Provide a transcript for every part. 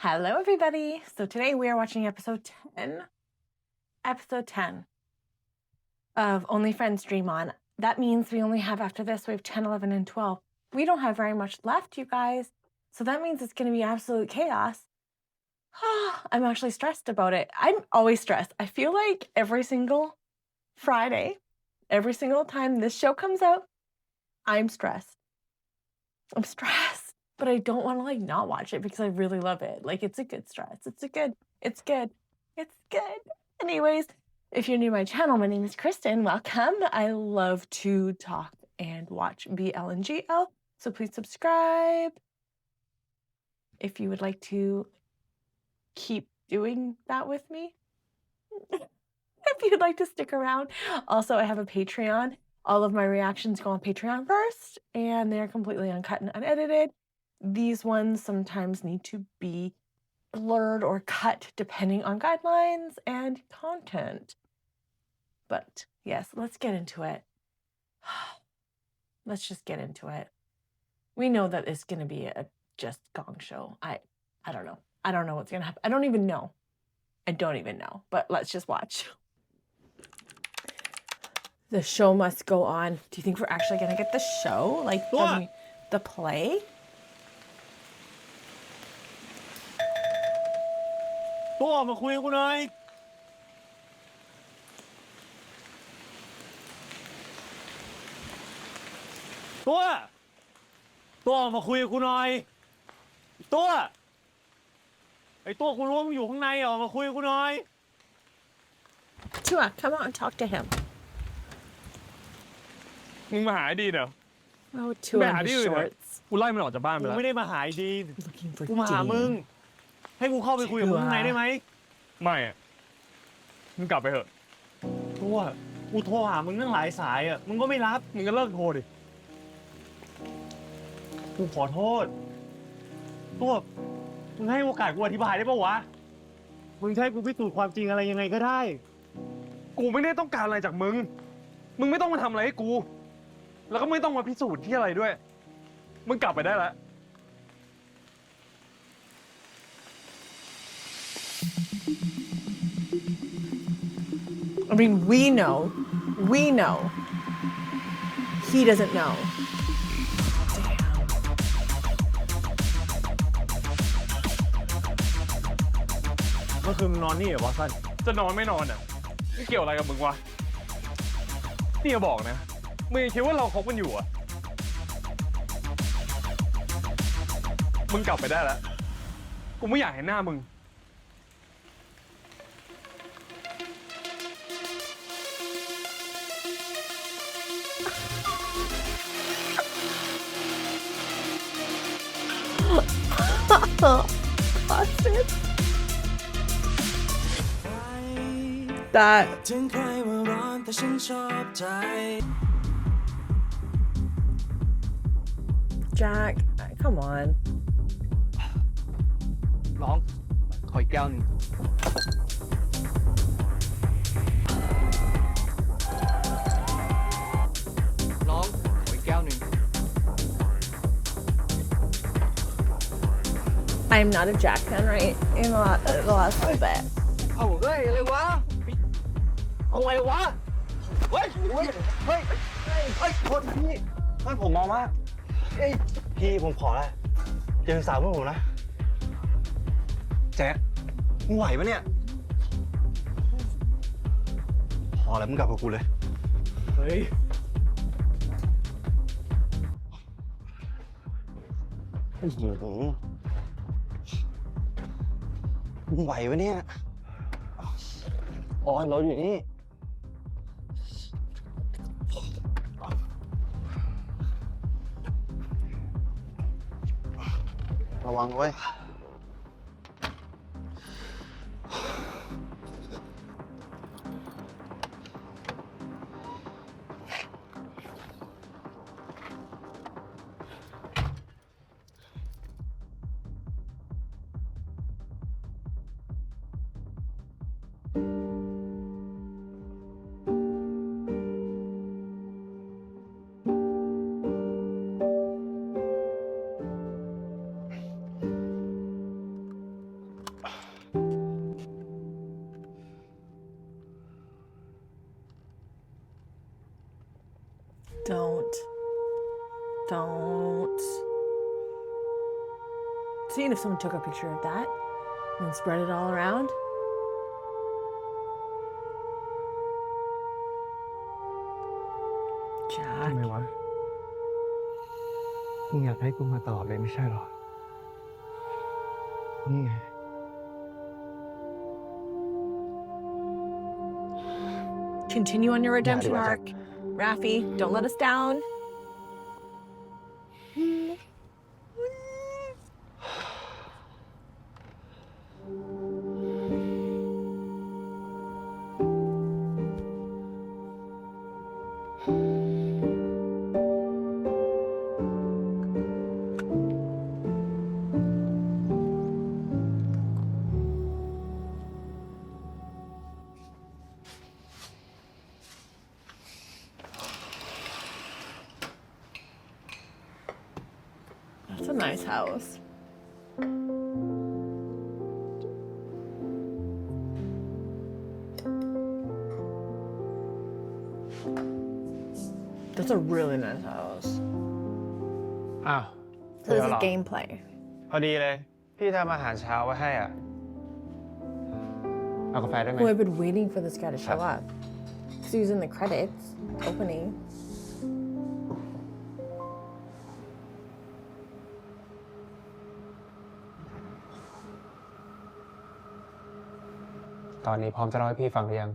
Hello, everybody. So today we are watching episode 10 of Only Friends Dream On. That means we only have, after this, we have 10, 11, and 12. We don't have very much left, you guys. So that means it's going to be absolute chaos. I'm actually stressed about it. I'm always stressed. I feel like every single Friday, every single time this show comes out, I'm stressed. I'm stressed, but I don't want to not watch it because I really love it. It's a good stress. It's good. Anyways, if you're new to my channel, my name is Kristen. Welcome. I love to talk and watch BL and GL, so please subscribe if you would like to keep doing that with me. If you'd like to stick around. Also, I have a Patreon. All of my reactions go on Patreon first, and they're completely uncut and unedited. These ones sometimes need to be blurred or cut depending on guidelines and content. But yes, let's get into it. Let's just get into it. We know that it's going to be a just gong show. I don't know. I don't know what's going to happen. I don't even know. But let's just watch. The show must go on. Do you think we're actually going to get the show? The play? ตัวออกมาคุยกับกูหน่อยตัวออกมาคุยกับกูหน่อยตัวไอ้ตัวกูรู้ว่ามึงอยู่ข้างในออกมาคุยกับกูหน่อย Tua, come on and talk to him. มึงมาหาไอ้ดีนเหรอ Oh, Tua ไปหา in ที่ his อื่นเหรอ shorts. กูไล่มันออกจากบ้านไป กู แล้ว ไม่ได้มาหาไอ้ดีน Looking for กูมาหามึง Dean. ให้กูเข้าไปคุยกับมึงข้างในได้ไหม ไม่อะมึงกลับไปเถอะ ตัวกูโทรหามึงตั้งหลายสายอ่ะมึงก็ไม่รับ มึงก็เลิกโทรดิ กูขอโทษตัวมึงให้โอกาสกูอธิบายได้ปะวะมึงจะให้กูพิสูจน์ความจริงอะไรยังไงก็ได้ กูไม่ได้ต้องการอะไรจากมึง มึงไม่ต้องมาทำอะไรให้กู แล้วก็ไม่ต้องมาพิสูจน์ที่อะไรด้วย มึงกลับไปได้แล้ว I mean, we know. He doesn't know. เมื่อคืนมึงนอนนี่เหรอวะสั้น จะนอนไม่นอนอ่ะไม่เกี่ยวอะไรกับมึงวะนี่อย่าบอกนะ มึงยังคิดว่าเราคบกันอยู่อ่ะ มึงกลับไปได้แล้ว กูไม่อยากเห็นหน้ามึง Bastard. That. ถึงใครว่าร้อนแต่ฉันชอบใจ Jack, come on. น้องขออีกแก้วหนึ่งน้องขออีกแก้วหนึ่ง I'm not a Jack fan, right? In the last little bit. เอาเฮ้ยอะไรวะเอาไงวะเฮ้ยคนพี่เฮ้ยผมมองมากเอ้ยพี่ผมขอละอย่าเป็นสาวเพื่อนผมนะแจ๊คมึงไหวปะเนี่ยพอแล้วมึงกลับกับกูเลย เฮ้ย โอ้โหมึงไหวปะเนี่ยอ๋อเราอยู่นี่ระวังไว้ if someone took a picture of that and spread it all around. Jack. ทำไมวะมึงอยากให้กูมาตอบเลยไม่ใช่หรอ นี่ไง Continue on your redemption Yeah, arc. Raffi, don't let us down. That's a nice house. That's a really nice house. อ้าว So this is gameplay. พอดีเลย พี่ทำอาหารเช้าไว้ให้อ่ะ เอากาแฟได้ไหม Oh, I've been waiting for this guy to show up. So he was in the credits opening. ตอนนี้พร้อมจะเล่าให้พี่ฟังหรือยัง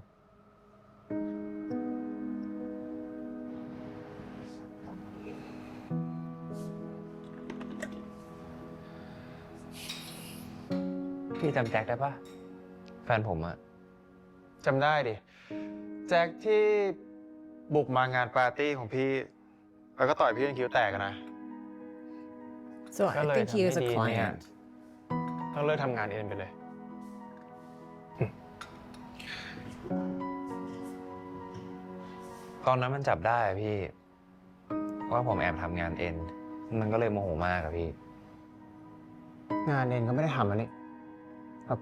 พี่จำแจ็คได้ปะแฟนผมอะจำได้ดิ แจ็คที่บุกมางานปาร์ตี้ของพี่ แล้วก็ต่อยพี่จนคิ้วแตกอะนะ So I think he is a client. ต้องเลิกทำงานเองไปเลย ตอนนั้นมันจับได้อะพี่ ว่าผมแอบทำงานเอ็น มันก็เลยโมโหมากอะพี่ งานเอ็นก็ไม่ได้ทำแล้วนี่ครับ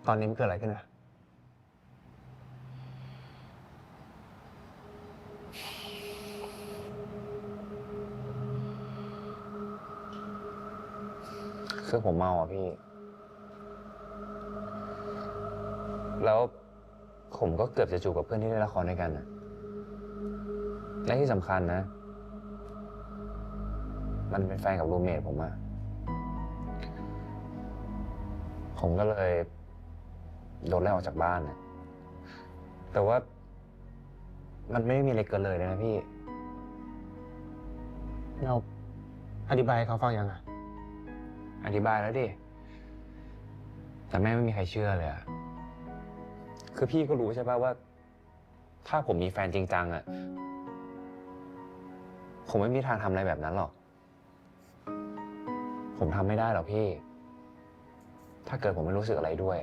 ตอนนี้มันเกิดอะไรขึ้นอะคือผมเมาอ่ะพี่ แล้วผมก็เกือบจะจูบกับเพื่อนที่เล่นละครด้วยกันอะและที่สำคัญนะ มันเป็นแฟนกับรูมเมทผมอะผมก็เลยโดนไล่ออกจากบ้านนะแต่ว่ามันไม่ได้มีอะไรเกินเลยนะพี่ เราอธิบายให้เขาฟังยังอะอธิบายแล้วดิ แต่แม่ไม่มีใครเชื่อเลยอะคือพี่ก็รู้ใช่ป่ะว่า ถ้าผมมีแฟนจริงจังอะผมไม่มีทางทำอะไรแบบนั้นหรอก ผมทำไม่ได้หรอกพี่ ถ้าเกิดผมไม่รู้สึกอะไรด้วย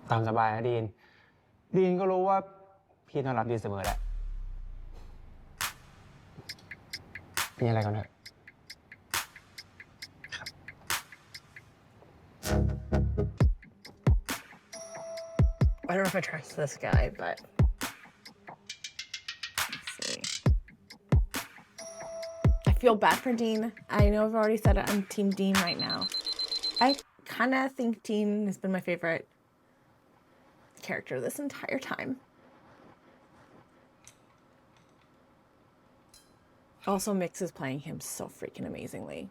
ตามสบายนะดีน ดีนก็รู้ว่าพี่ต้อนรับดีนเสมอแหละ มีอะไรกันเถอะ I don't know if I trust this guy, but let's see. I feel bad for Dean. I know I've already said it. I'm Team Dean right now. I kind of think Dean has been my favorite character this entire time. Also, Mix is playing him so freaking amazingly.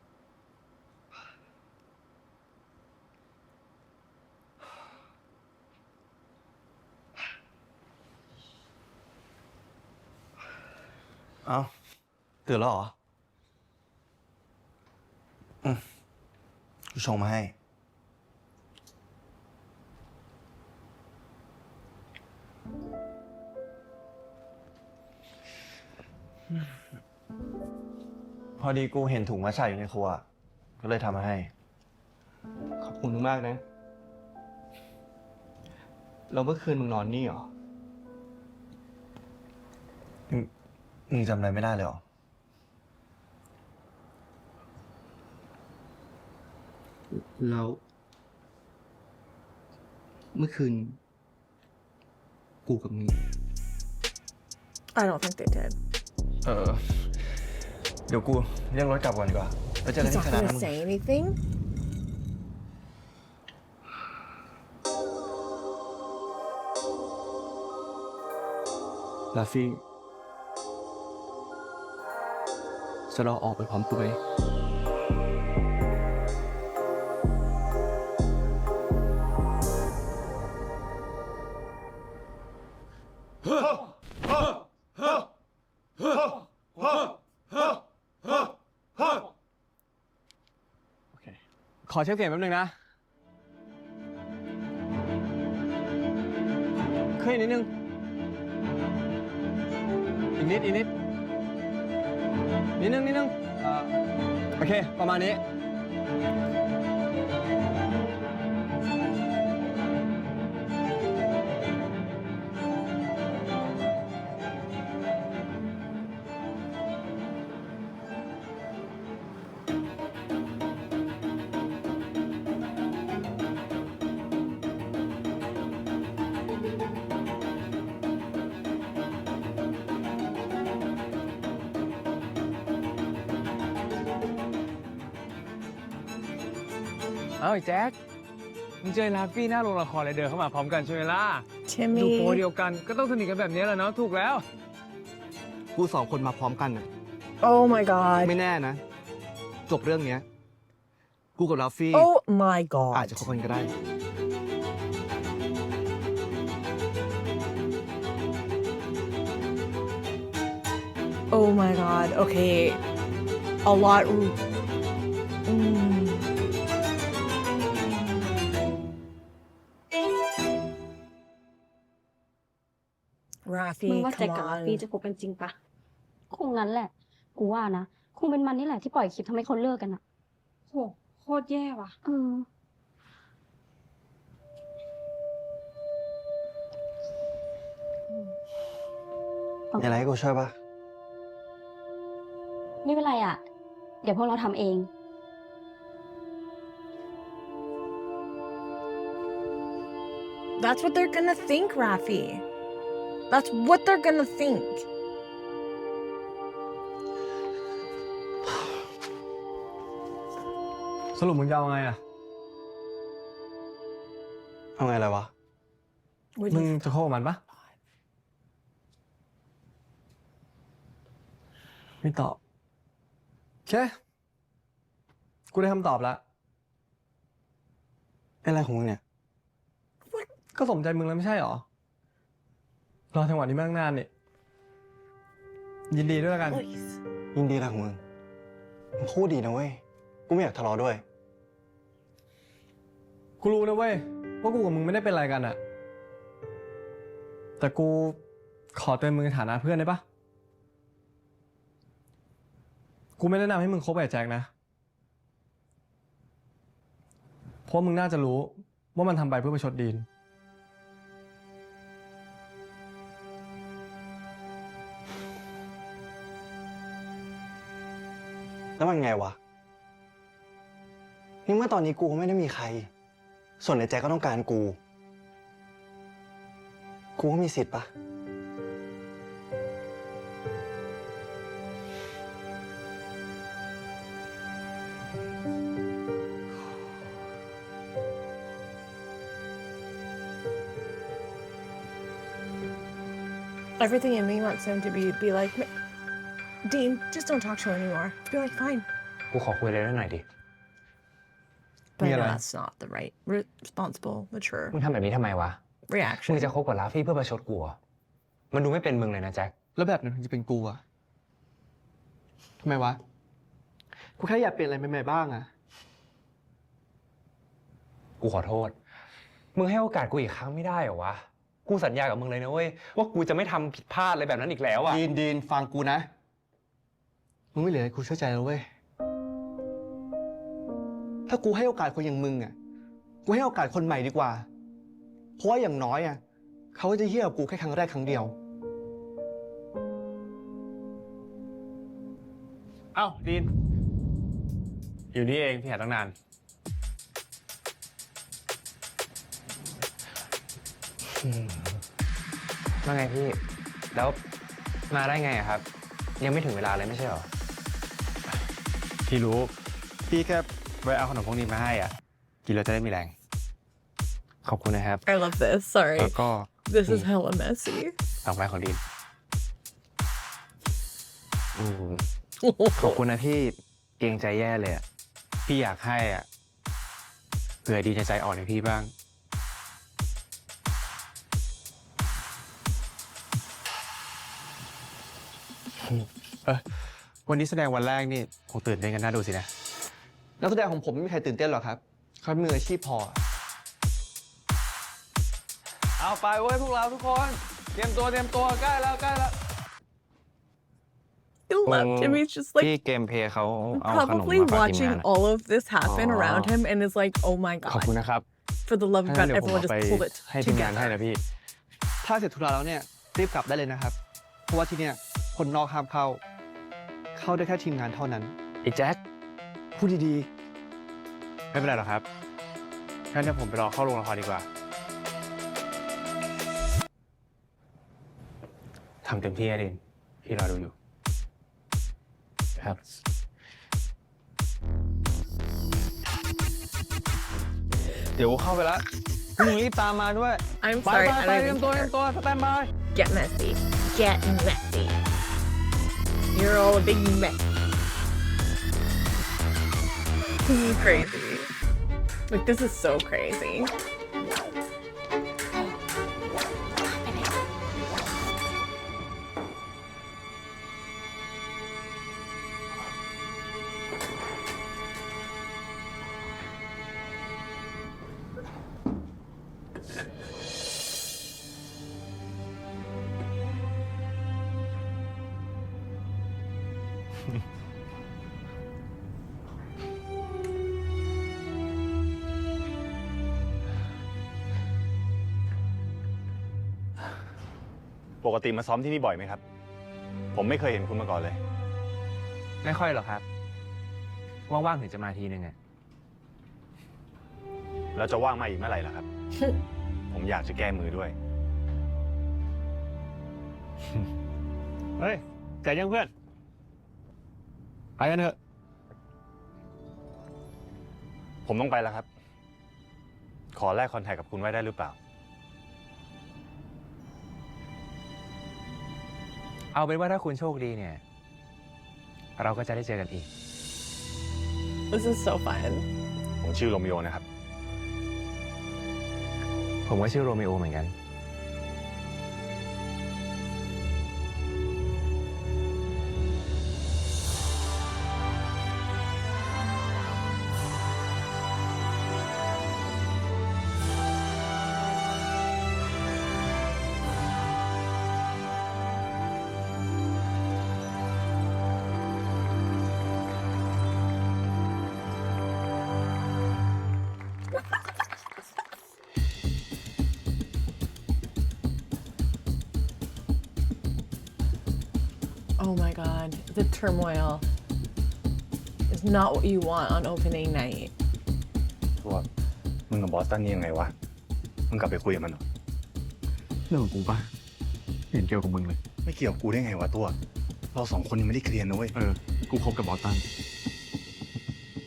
Oh, ตื่นแล้วเหรอ กูชงมาให้ พอดีกูเห็นถุงมัทฉะอยู่ในครัว ก็เลยทำมาให้ ขอบคุณมึงมากนะ แล้วเมื่อคืนมึงนอนนี่เหรอ มึงจำอะไรไม่ได้เลยเหรอ แล้วเมื่อคืนกูกับมึง I don't think they did. เดี๋ยวกูเรียกรถกลับก่อนดีกว่าไปเจอกัน He's ที่ not สนาม gonna say anything. ลาฟี่จะรอออกไปพร้อมตัวเอง ขอเช็คเสียงแป๊บนึงนะขึ้นนิดนึง อีกนิด นิดนึงโอเค ประมาณนี้ เอ้าไอ้แจ็คมึงเจอลาฟี่หน้าโรงละครเลยเดินเข้ามาพร้อมกันใช่ไหมล่ะดูโปร Timmy. เดียวกันก็ต้องสนิทกันแบบนี้แหละเนาะถูกแล้ว กู2 คนมาพร้อมกันน่ะ Oh my god. ไม่แน่นะ จบเรื่องเนี้ย กูกับลาฟี่ Oh my อาจ god. จะคบกันก็ได้ Oh my god. Okay. A lot. Rafi, มึงว่าแจ็ค come กับลาฟี่ on. จะคบกันจริงปะคงงั้นแหละ กูว่านะ คงเป็นมันนี่แหละที่ปล่อยคลิปทำให้เขาเลิกกันอะโหโคตรแย่ว่ะ มีอะไรให้กูช่วยปะ ไม่เป็นไรอะเดี๋ยวพวกเราทำเอง That's what they're gonna think, Rafi. That's what they're gonna think. สรุปมึงจะเอาไงอะเอาไงอะไรวะ What do มึง you จะคบกับมันปะไม่ตอบโอเค กูได้คำตอบแล้วอะไรของมึงเนี่ย ก็สมใจมึงแล้วไม่ใช่หรอ รอจังหวะนี้มาตั้งนานนี่ ยินดีด้วยแล้วกัน please? ยินดีอะไรของมึง มึงพูดดีนะเว้ย กูไม่อยากทะเลาะด้วย กูรู้นะเว้ยว่ากูกับมึงไม่ได้เป็นอะไรกันอะแต่กูขอเตือนมึงในฐานะเพื่อนได้ปะกูไม่แนะนำให้มึงคบกับไอ้แจ็คนะ เพราะมึงน่าจะรู้ว่ามันทำไปเพื่อประชดดีน แล้วมันไงวะ นี่เมื่อตอนนี้กูก็ไม่ได้มีใคร ส่วนในแจ็คก็ต้องการกู กูก็มีสิทธิ์ปะ Everything in me wants him to be like, Dean, just don't talk to her anymore. Be like, fine. กูขอคุยอะไรด้วยหน่อยดิ But I know Yeah. that's not the right, responsible, mature มึงทำแบบนี้ทำไมวะ มึง reaction. จะคบกับลาฟี่เพื่อประชดกูเหรอมันดูไม่เป็นมึงเลยนะแจ็ค แล้วแบบนั้นถึงจะเป็นกูอะทำไมวะ กูแค่อยากเปลี่ยนอะไรใหม่ๆบ้างอะ กูขอโทษ มึงให้โอกาสกูอีกครั้งไม่ได้เหรอวะ กูสัญญากับมึงเลยนะเว้ยว่ากูจะไม่ทำผิดพลาดอะไรแบบนั้นอีกแล้วอะ ดีนฟังกูนะ มึงไม่เหลือให้กูเชื่อใจแล้วเว้ย ถ้ากูให้โอกาสคนอย่างมึงอะกูให้โอกาสคนใหม่ดีกว่า เพราะว่าอย่างน้อยอะเขาก็จะเหี้ยกับกูแค่ครั้งแรกครั้งเดียว เอ้าดีน อยู่นี่เองพี่หาตั้งนาน ว่าไงพี่ แล้ว มาได้ไงอะครับ ยังไม่ถึงเวลาเลยไม่ใช่หรอ พี่รู้ พี่แค่ไปเอาขนมพวกนี้มาให้อ่ะ กินแล้วจะได้มีแรง ขอบคุณนะครับ I love this. Sorry. แล้วก็ This is hella messy. ดอกไม้ของดินขอบคุณนะพี่เกรงใจแย่เลยอ่ะ พี่อยากให้อ่ะเผื่อดีจะใจอ่อนให้พี่บ้าง วันนี้แสดงวันแรกนี่คงตื่นเต้นกันน่าดูสินะ นักแสดงของผมไม่มีใครตื่นเต้นหรอกครับเขามืออาชีพพอ เอาไปเว้ยพวกเราทุกคน เตรียมตัวใกล้แล้ว I love Jimmy's just like พี่เกมเพลย์เขาเอาขนม probably มาฝากทีม watching งานอะ all of this happen around him and is like, oh my ขอบ god. คุณนะครับ For the love of งั้น God, เดี๋ยวผม everyone เอา just ไป pull it ให้ทีมงานให้ together. นะพี่ ถ้าเสร็จธุระแล้วเนี่ยรีบกลับได้เลยนะครับ เพราะว่าที่เนี่ยคนนอกห้ามเข้า เข้าได้แค่ทีมงานเท่านั้น ไอ้แจ็คพูดดีๆ ไม่เป็นไรหรอกครับงั้นเดี๋ยวผมไปรอเข้าโรงละครดีกว่าทำเต็มที่นะดินพี่รอดูอยู่ ครับ เดี๋ยวเข้าไปแล้วมึงรีบตามมาด้วย I'm ไป sorry. ไป I ไป don't เตรียม even ตัวเตรีย care. มตัวสแตนบาย Get messy. Get messy. You're all a big mess. This is crazy. Like, this is so crazy. Hãy ปกติมาซ้อมที่นี่บ่อยไหมครับ ผมไม่เคยเห็นคุณมาก่อนเลย ไม่ค่อยหรอกครับ ว่างๆถึงจะมาทีนึงอะ แล้วจะว่างมาอีกเมื่อไหร่ล่ะครับ ผมอยากจะแก้มือด้วย เฮ้ยใจยังเพื่อน ไปกันเถอะ ผมต้องไปแล้วครับ ขอแลกคอนแทคกับคุณไว้ได้หรือเปล่า เอาเป็นว่าถ้าคุณโชคดีเนี่ย เราก็จะได้เจอกันอีก This is so fun. ผมชื่อโรมิโอนะครับ ผมก็ชื่อโรมิโอเหมือนกัน Oh my god, the turmoil is not what you want on opening night. พวกมึงกับบอสตันนี่ยังไงวะ มึงกลับไปคุยกับมันเหรอ เรื่องของกูปะเห็นเกี่ยวกับมึงเลย ไม่เกี่ยวกับกูได้ไงวะตัว เราสองคนยังไม่ได้เคลียร์นะเว้ย กูคบกับบอสตัน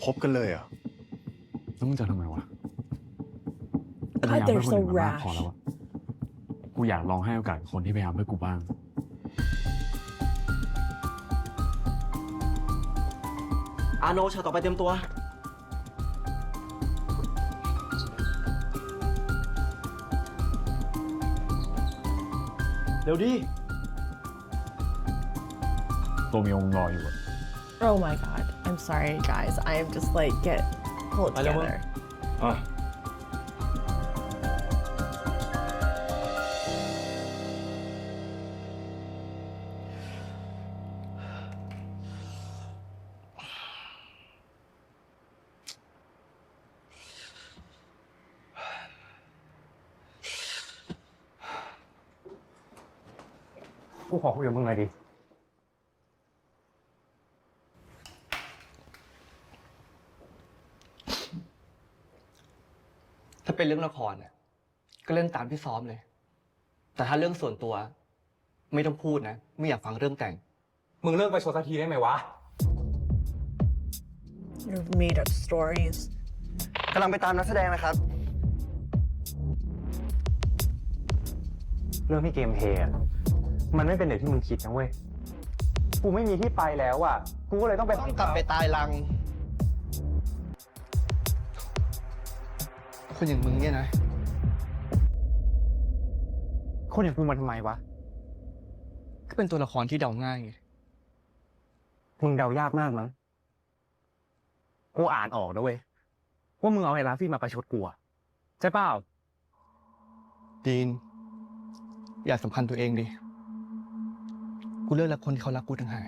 คบกันเลยเหรอ แล้วมึงจะทำไมวะ God, พยายาม they're เพื่อคน so อื่นมามากพอ rash. แล้วอะกูอยากลองให้โอกาสคนที่พยายามเพื่อกูบ้าง อาโนฉากต่อไปเตรียมตัว เร็วดิ โรมิโอมึงรออยู่อะ Oh my god. I'm sorry, guys. I am just like, pull it I don't together. อ่ะ กูขอคุยกับมึงหน่อยดิ ถ้าเป็นเรื่องละครน่ะก็เล่นตามที่ซ้อมเลย แต่ถ้าเรื่องส่วนตัว ไม่ต้องพูดนะ ไม่อยากฟังเรื่องแต่ง มึงเลิกไปชดสักทีได้ไหมวะ You've made up stories. กำลังไปตามนักแสดงนะครับ เรื่องที่เกมเพลย์อะมันไม่เป็นอย่างที่มึงคิดนะเว้ย กูไม่มีที่ไปแล้วอ่ะ กูก็เลยต้องไป ต้องกลับไปตายรัง คนอย่างมึงเนี่ยนะ คนอย่างกูมาทำไมวะ ก็เป็นตัวละครที่เดาง่ายไง มึงเดายากมากมั้ง กูอ่านออกนะเว้ย ว่ามึงเอาไอ้ลาฟี่มาประชดกูอะใช่เปล่า ดีน อยากสำคัญตัวเองดิ กูเลือกรักคนที่เขารักกูต่างหา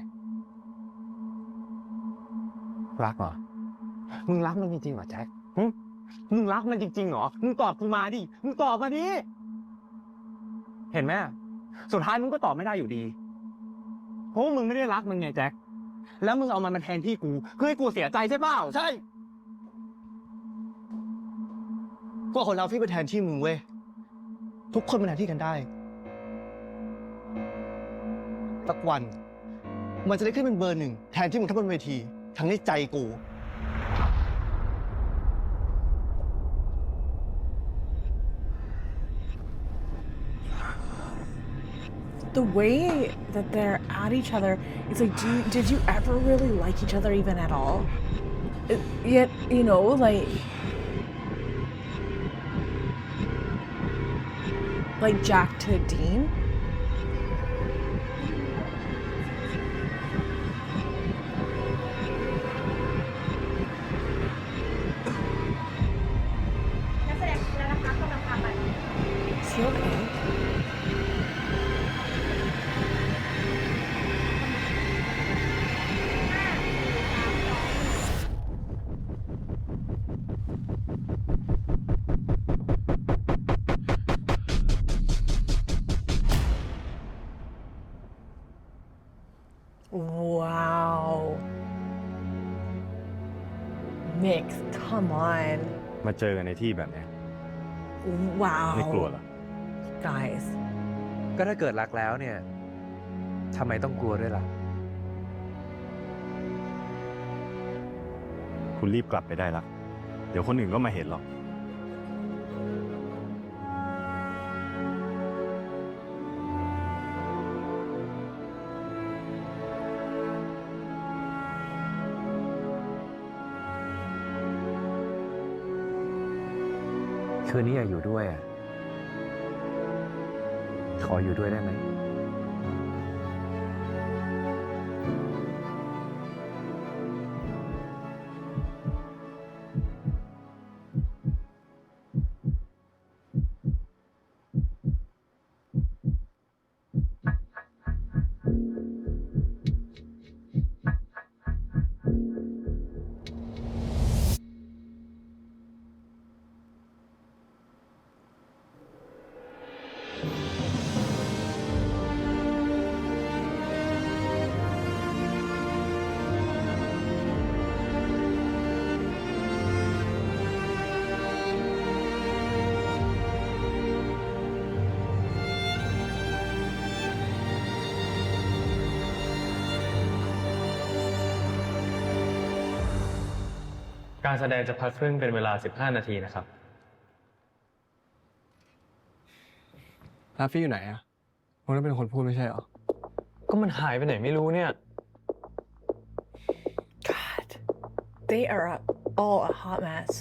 ก รักเหรอ มึงรักมันจริงๆเหรอแจ็คหึมึงรักมันจริงๆเหรอ มึงตอบกูมาดิ มึงตอบมาดิ เห็นไหมสุดท้ายมึงก็ตอบไม่ได้อยู่ดี เพราะว่ามึงไม่ได้รักมันไงแจ็ค แล้วมึงเอามันมาแทนที่กูเพื่อให้กูเสียใจใช่เปล่า ใช่ กูเอาคนเราพี่ไปแทนที่มึงเว้ย ทุกคนมาแทนที่กันได้ สักวัน มันจะได้ขึ้นเป็นเบอร์หนึ่งแทนที่มึงทั้งบนเวที ทั้งในใจกู The way that they're at each other, it's like, did you ever really like each other even at all? Yet, you know, like Jack to Dean. Is he okay? Wow. Mix, come on. มาเจอกันในที่แบบนี้ Wow. ไม่กลัวเหรอ Guys. ก็ถ้าเกิดรักแล้วเนี่ย ทำไมต้องกลัวด้วยล่ะ คุณรีบกลับไปได้ละ เดี๋ยวคนอื่นก็มาเห็นหรอก คืนนี้อยากอยู่ด้วยอ่ะ ขออยู่ด้วยได้ไหม การแสดงจะพักครึ่งเป็นเวลา 15 นาทีนะครับ ลาฟี่อยู่ไหนอะมึงต้องเป็นคนพูดไม่ใช่เหรอ ก็มันหายไปไหนไม่รู้เนี่ย God. They are all a hot mess.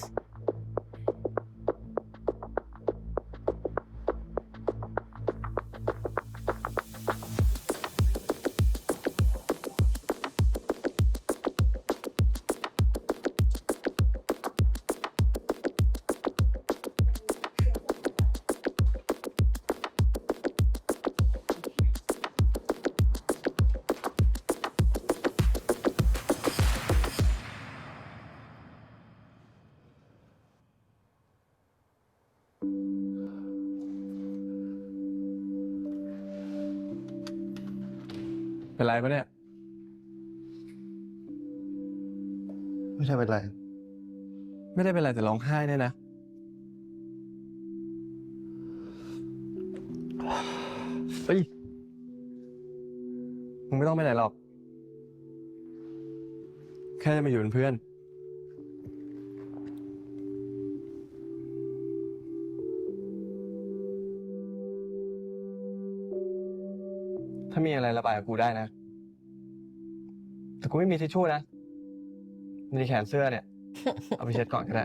เป็นไรปะเนี่ย ไม่ใช่เป็นไร ไม่ได้เป็นไรแต่ร้องไห้เนี่ยนะ เฮ้ย มึงไม่ต้องไปไหนหรอก แค่จะมาอยู่เป็นเพื่อน ถ้ามีอะไรระบายกับกูได้นะ แต่กูไม่มีทิชชู่นะในแขนเสื้อเนี่ย เอาไปเช็ดก่อนก็ได้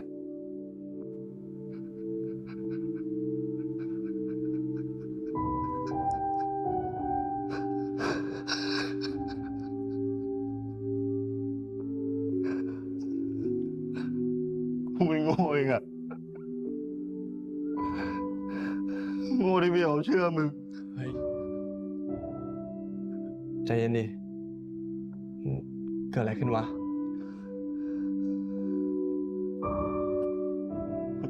กูเป็นโง่เองอะโง่ที่ไม่ยอมเชื่อมึง เฮ้ย ใจเย็นดิ เกิดอะไรขึ้นวะ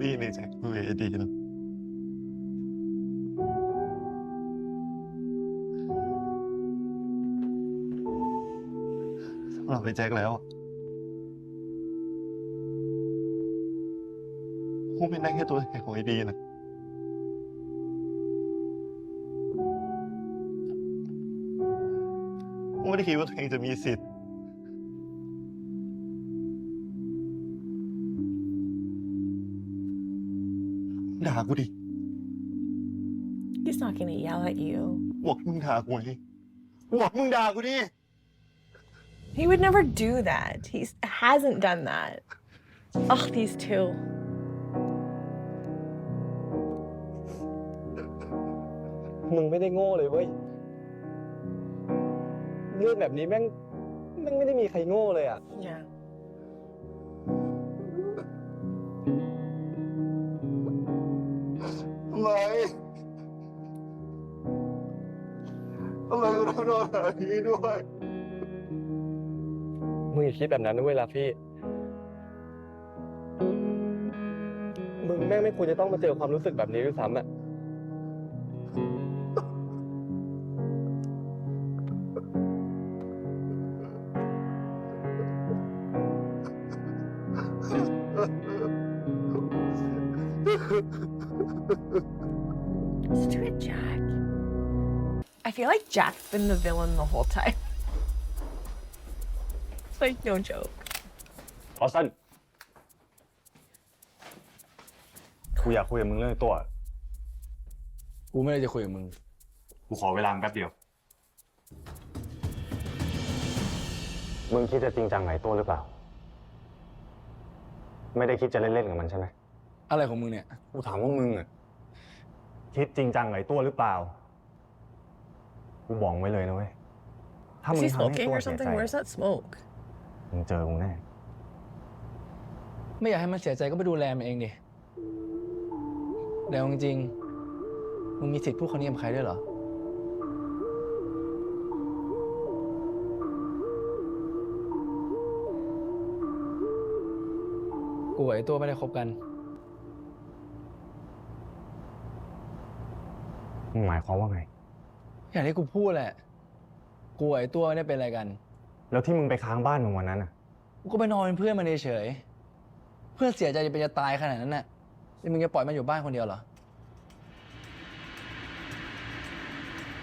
ดีนี่แจ็คกูเอดีนะสำหรับไอ้แจ็คแล้วกูเป็นได้แค่ตัวแทนของไอ้ดีนะกูไม่ได้คิดว่าตัวเองจะมีสิทธิ์ด่ากูดิ He's not gonna yell at you. บอกมึงด่ากูไงบอกมึงด่ากูดิ He would never do that. He hasn't done that. Ugh, these two. มึงไม่ได้โง่เลยเว้ย เรื่องแบบนี้แม่งไม่ได้มีใครโง่เลยอ่ะ Yeah. ทำไมกูต้องโดนแบบนี้ด้วย มึงอย่าคิดแบบนั้นนะเว้ยล่ะพี่ มึงแม่งไม่ควรจะต้องมาเจอความรู้สึกแบบนี้ด้วยซ้ำอ่ะ Let's do it, Jack. I feel like Jack's been the villain the whole time. It's like no joke. ออสตันกูอยากคุยกับมึงเรื่องตัว กูไม่ได้จะคุยกับมึง กูขอเวลาแป๊บเดียว มึงคิดจะจริงจังไหนตัวหรือเปล่า ไม่ได้คิดจะเล่นๆกับมันใช่ไหม อะไรของมึงเนี่ย กูถามว่ามึงอ่ะ คิดจริงจังไหนตัวหรือเปล่า กูบอกไว้เลยนะเว้ย ถ้า Is มึง he ทำให้ smoking ตัว or เสียใจ something? Where's that smoke? มึงเจอกูแน่ ไม่อยากให้มันเสียใจก็ไปดูแลมันเองดิแต่เอาจริงๆมึงมีสิทธิ์พูดคำนี้กับใครด้วยเหรอ กูกับไอ้ตัวไม่ได้คบกัน มึงหมายความว่าไง อย่างที่กูพูดแหละ กูกับไอ้ตัวไม่ได้เป็นอะไรกัน แล้วที่มึงไปค้างบ้านมึงวันนั้นอ่ะ กูก็ไปนอนเป็นเพื่อนมันเฉยๆเพื่อนเสียใจจะเป็นจะตายขนาดนั้นน่ะแล้วมึงจะปล่อยมันอยู่บ้านคนเดียวเหรอ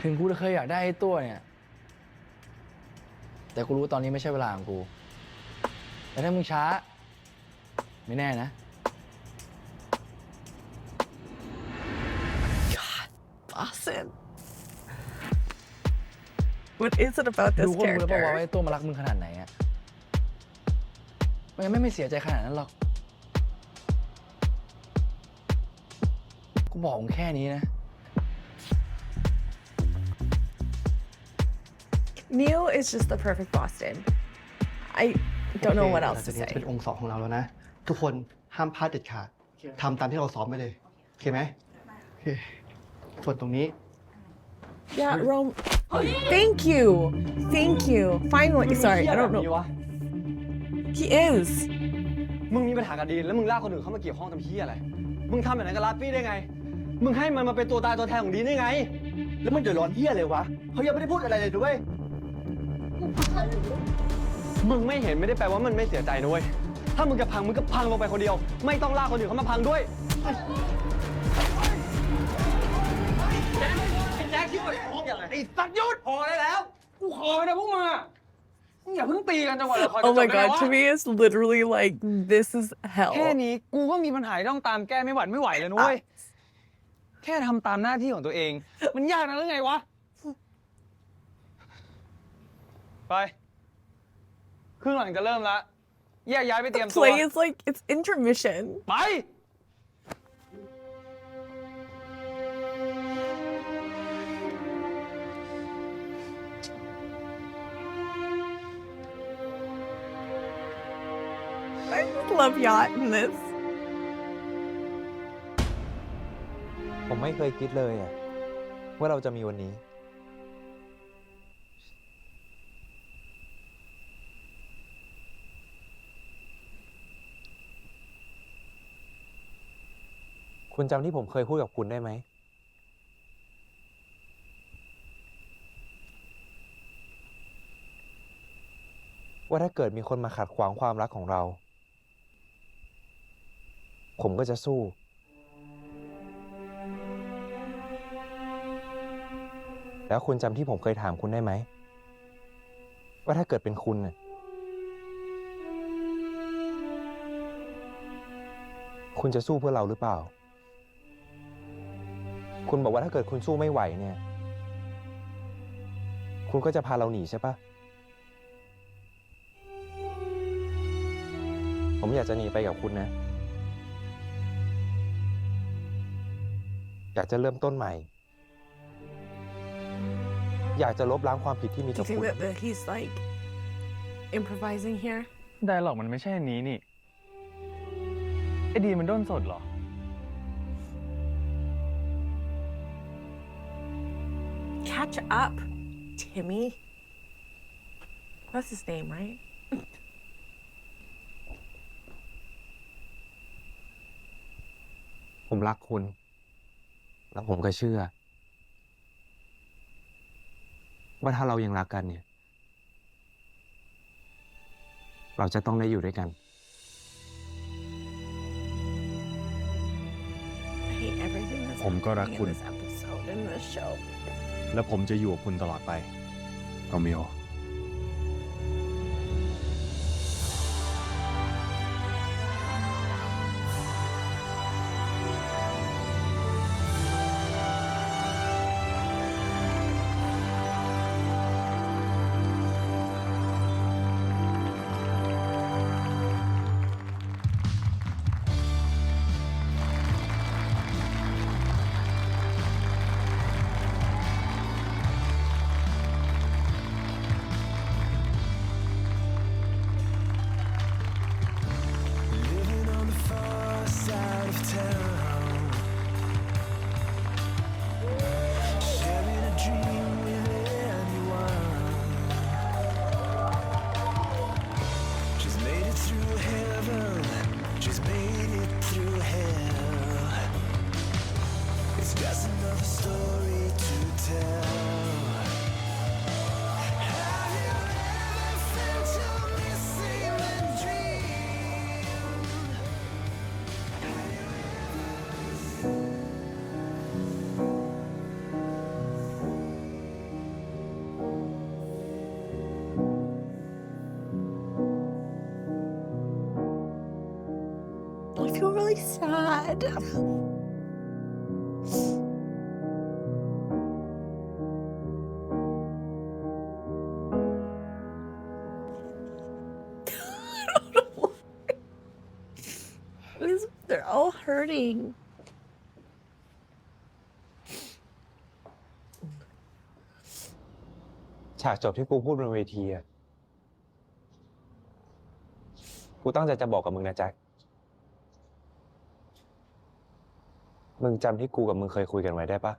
ถึงกูจะเคยอยากได้ไอ้ตัวเนี่ย แต่กูรู้ตอนนี้ไม่ใช่เวลาของกู แต่ถ้ามึงช้า ไม่แน่นะ Lawson. What is it about ดู this คนรู้แล้วบอกว่า character? ไอ้ตัวมารักมึงขนาดไหนอะมันไม่เสียใจขนาดนั้นหรอก กูบอกมึงแค่นี้นะ Neil is just the perfect Boston. I don't know what else to จะ say. เป็นองค์สองของเราแล้วนะ ทุกคนห้ามพลาดเด็ดขาดทำตามที่เราซ้อมไปเลย โอเคไหมโอเค ส่วนตรงนี้ Yeah, Rome. Thank you. Thank you. Finally. Sorry, I don't know. He is. มึงมีปัญหากับดีนแล้วมึงลากคนอื่นเข้ามาเกี่ยวข้องทำเหี้ยอะไร มึงทำแบบนั้นกับลัฟฟี่ได้ไง มึงให้มันมาเป็นตัวตายตัวแทนของดีนได้ไง แล้วมันเดือดร้อนเหี้ยเลยวะเขายังไม่ได้พูดอะไรเลยด้วย มึงไม่เห็นไม่ได้แปลว่ามันไม่เสียใจนะเว้ย ถ้ามึงจะพังมึงก็พังลงไปคนเดียว ไม่ต้องลากคนอื่นเข้ามาพังด้วยไอ้แจ็คที่มันไอ้สัตว์หยุดพอได้แล้ว กูขอนะพวกมึงอะมึงอย่าเพิ่งตีกันจังหวะละครจะ Oh จบ my ได้ไหม god, วะ to me it's literally like this is แค่ hell. นี้กูก็มีปัญหาที่ต้องตามแก้ไม่หวัดไม่ไหวแล้วนุ้ย แค่ทำตามหน้าที่ของตัวเอง มันยากนะหรือไงวะ ไปครึ่งหลังจะเริ่มละแยกย้ายไปเตรียม The ตัว play is like it's intermission. ไป I just love Yacht in this. ผมไม่เคยคิดเลยอะว่าเราจะมีวันนี้ คุณจำที่ผมเคยพูดกับคุณได้ไหม ว่าถ้าเกิดมีคนมาขัดขวางความรักของเรา ผมก็จะสู้ แล้วคุณจำที่ผมเคยถามคุณได้ไหม ว่าถ้าเกิดเป็นคุณน่ะคุณจะสู้เพื่อเราหรือเปล่า คุณบอกว่าถ้าเกิดคุณสู้ไม่ไหวเนี่ย คุณก็จะพาเราหนีใช่ปะ ผมอยากจะหนีไปกับคุณนะ อยากจะเริ่มต้นใหม่ อยากจะลบล้างความผิดที่มี Do ต่ you อ think คุณ that he's like improvising here? ไดร์ล็อกมันไม่ใช่อันนี้นี่ ไอ้ดีมันด้นสดเหรอ Catch up, Timmy. That's his name, right? ผมรักคุณ แล้วผมก็เชื่อ ว่าถ้าเรายังรักกันเนี่ย เราจะต้องได้อยู่ด้วยกัน I hate everything that's ผมก็รัก happening คุณ in this episode in this show. และผมจะอยู่กับคุณตลอดไปโรมิโอ Living on the far side of town, sharing a dream with anyone. She's made it through heaven, she's made it through hell. It's just another story to tell. Have you ever felt you're missing the dream? I feel really sad. I don't know why. They're all hurting. ฉากจบที่กูพูดบนเวทีอะกูตั้งใจจะบอกกับมึงนะแจ็ค มึงจำที่กูกับมึงเคยคุยกันไว้ได้ปะ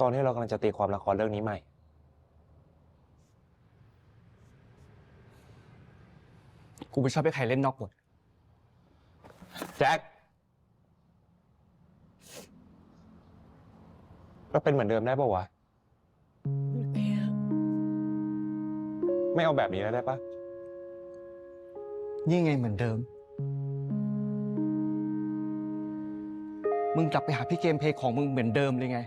ตอนที่เรากำลังจะตีความละครเรื่องนี้ใหม่ กูไม่ชอบให้ใครเล่นนอกบท แจ็คเราเป็นเหมือนเดิมได้ปะวะ Man. ไม่เอาแบบนี้แล้วได้ปะ นี่ไงเหมือนเดิม มึงกลับไปหาพี่เกมเพลย์ของมึงเหมือนเดิมเลยไง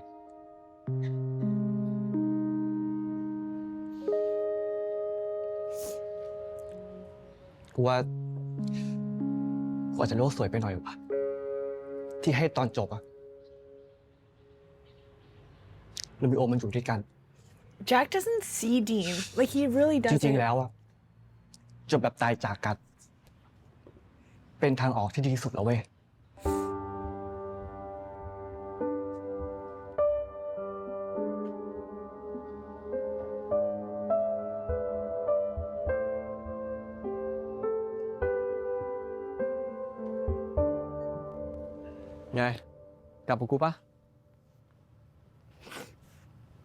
กูว่าอาจจะโลกสวยไปหน่อยว่ะที่ให้ตอนจบอะเรามีโอมันอยู่ด้วยกัน Jack doesn't see Dean. Like, he really จริง doesn't. ๆ แล้วอะจบแบบตายจากกัน เป็นทางออกที่ดีที่สุดแล้วเว้ย ไง กลับกับกูปะ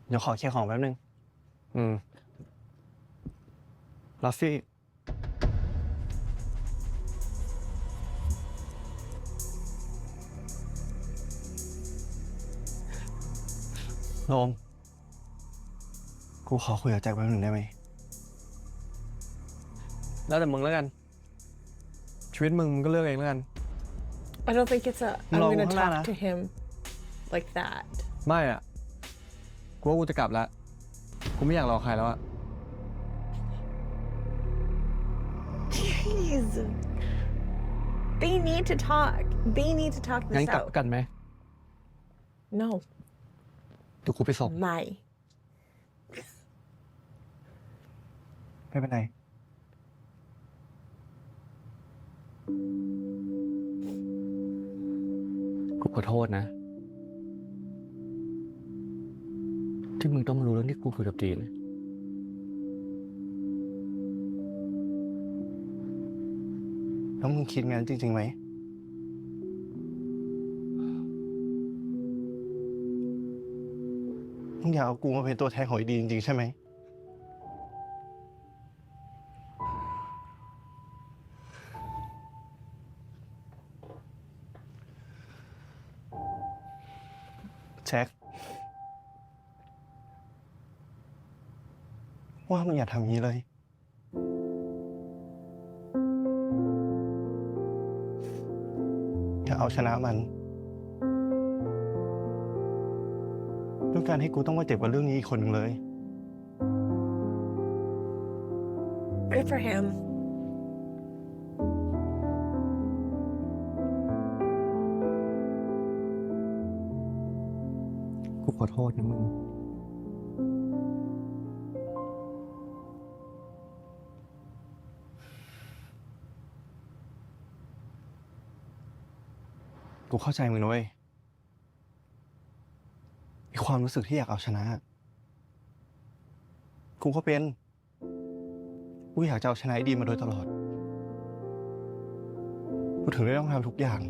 เดี๋ยวขอเคลียร์ของแป๊บนึง ลอฟฟี่ โรม กูขอคุยกับแจ็คแป๊บหนึ่งได้ไหม แล้วแต่มึงแล้วกัน ชีวิตมึงก็เลือกเองแล้วกัน I don't think it's a. I'm No, gonna hold on, talk to him like that. ไม่อ่ะ กูว่ากูจะกลับแล้ว กูไม่อยากรอใครแล้วอ่ะ Jeez. They need to talk. They need to talk งั้น this กลับ out. กันไหม No. เดี๋ยวกูไปส่ง My. ไม่เป็นไร กูขอโทษนะ ที่มึงต้องมารู้เรื่องที่กูคุยกับจีน แล้วมึงคิดงั้นจริงๆไหม มึงอยากเอากูมาเป็นตัวแทนของไอ้ดีจริงๆใช่ไหม แจ็คว่ามึงอย่าทำอย่างนี้เลย อย่าเอาชนะมันด้วยการให้กูต้องมาเจ็บกับเรื่องนี้อีกคนหนึ่งเลย Good for him. กูขอโทษนะมึง กูเข้าใจมึงนะเว้ยไอ้ความรู้สึกที่อยากเอาชนะ กูก็เป็น กูอยากจะเอาชนะไอ้ดีมาโดยตลอด กูถึงได้ต้องทำทุกอย่าง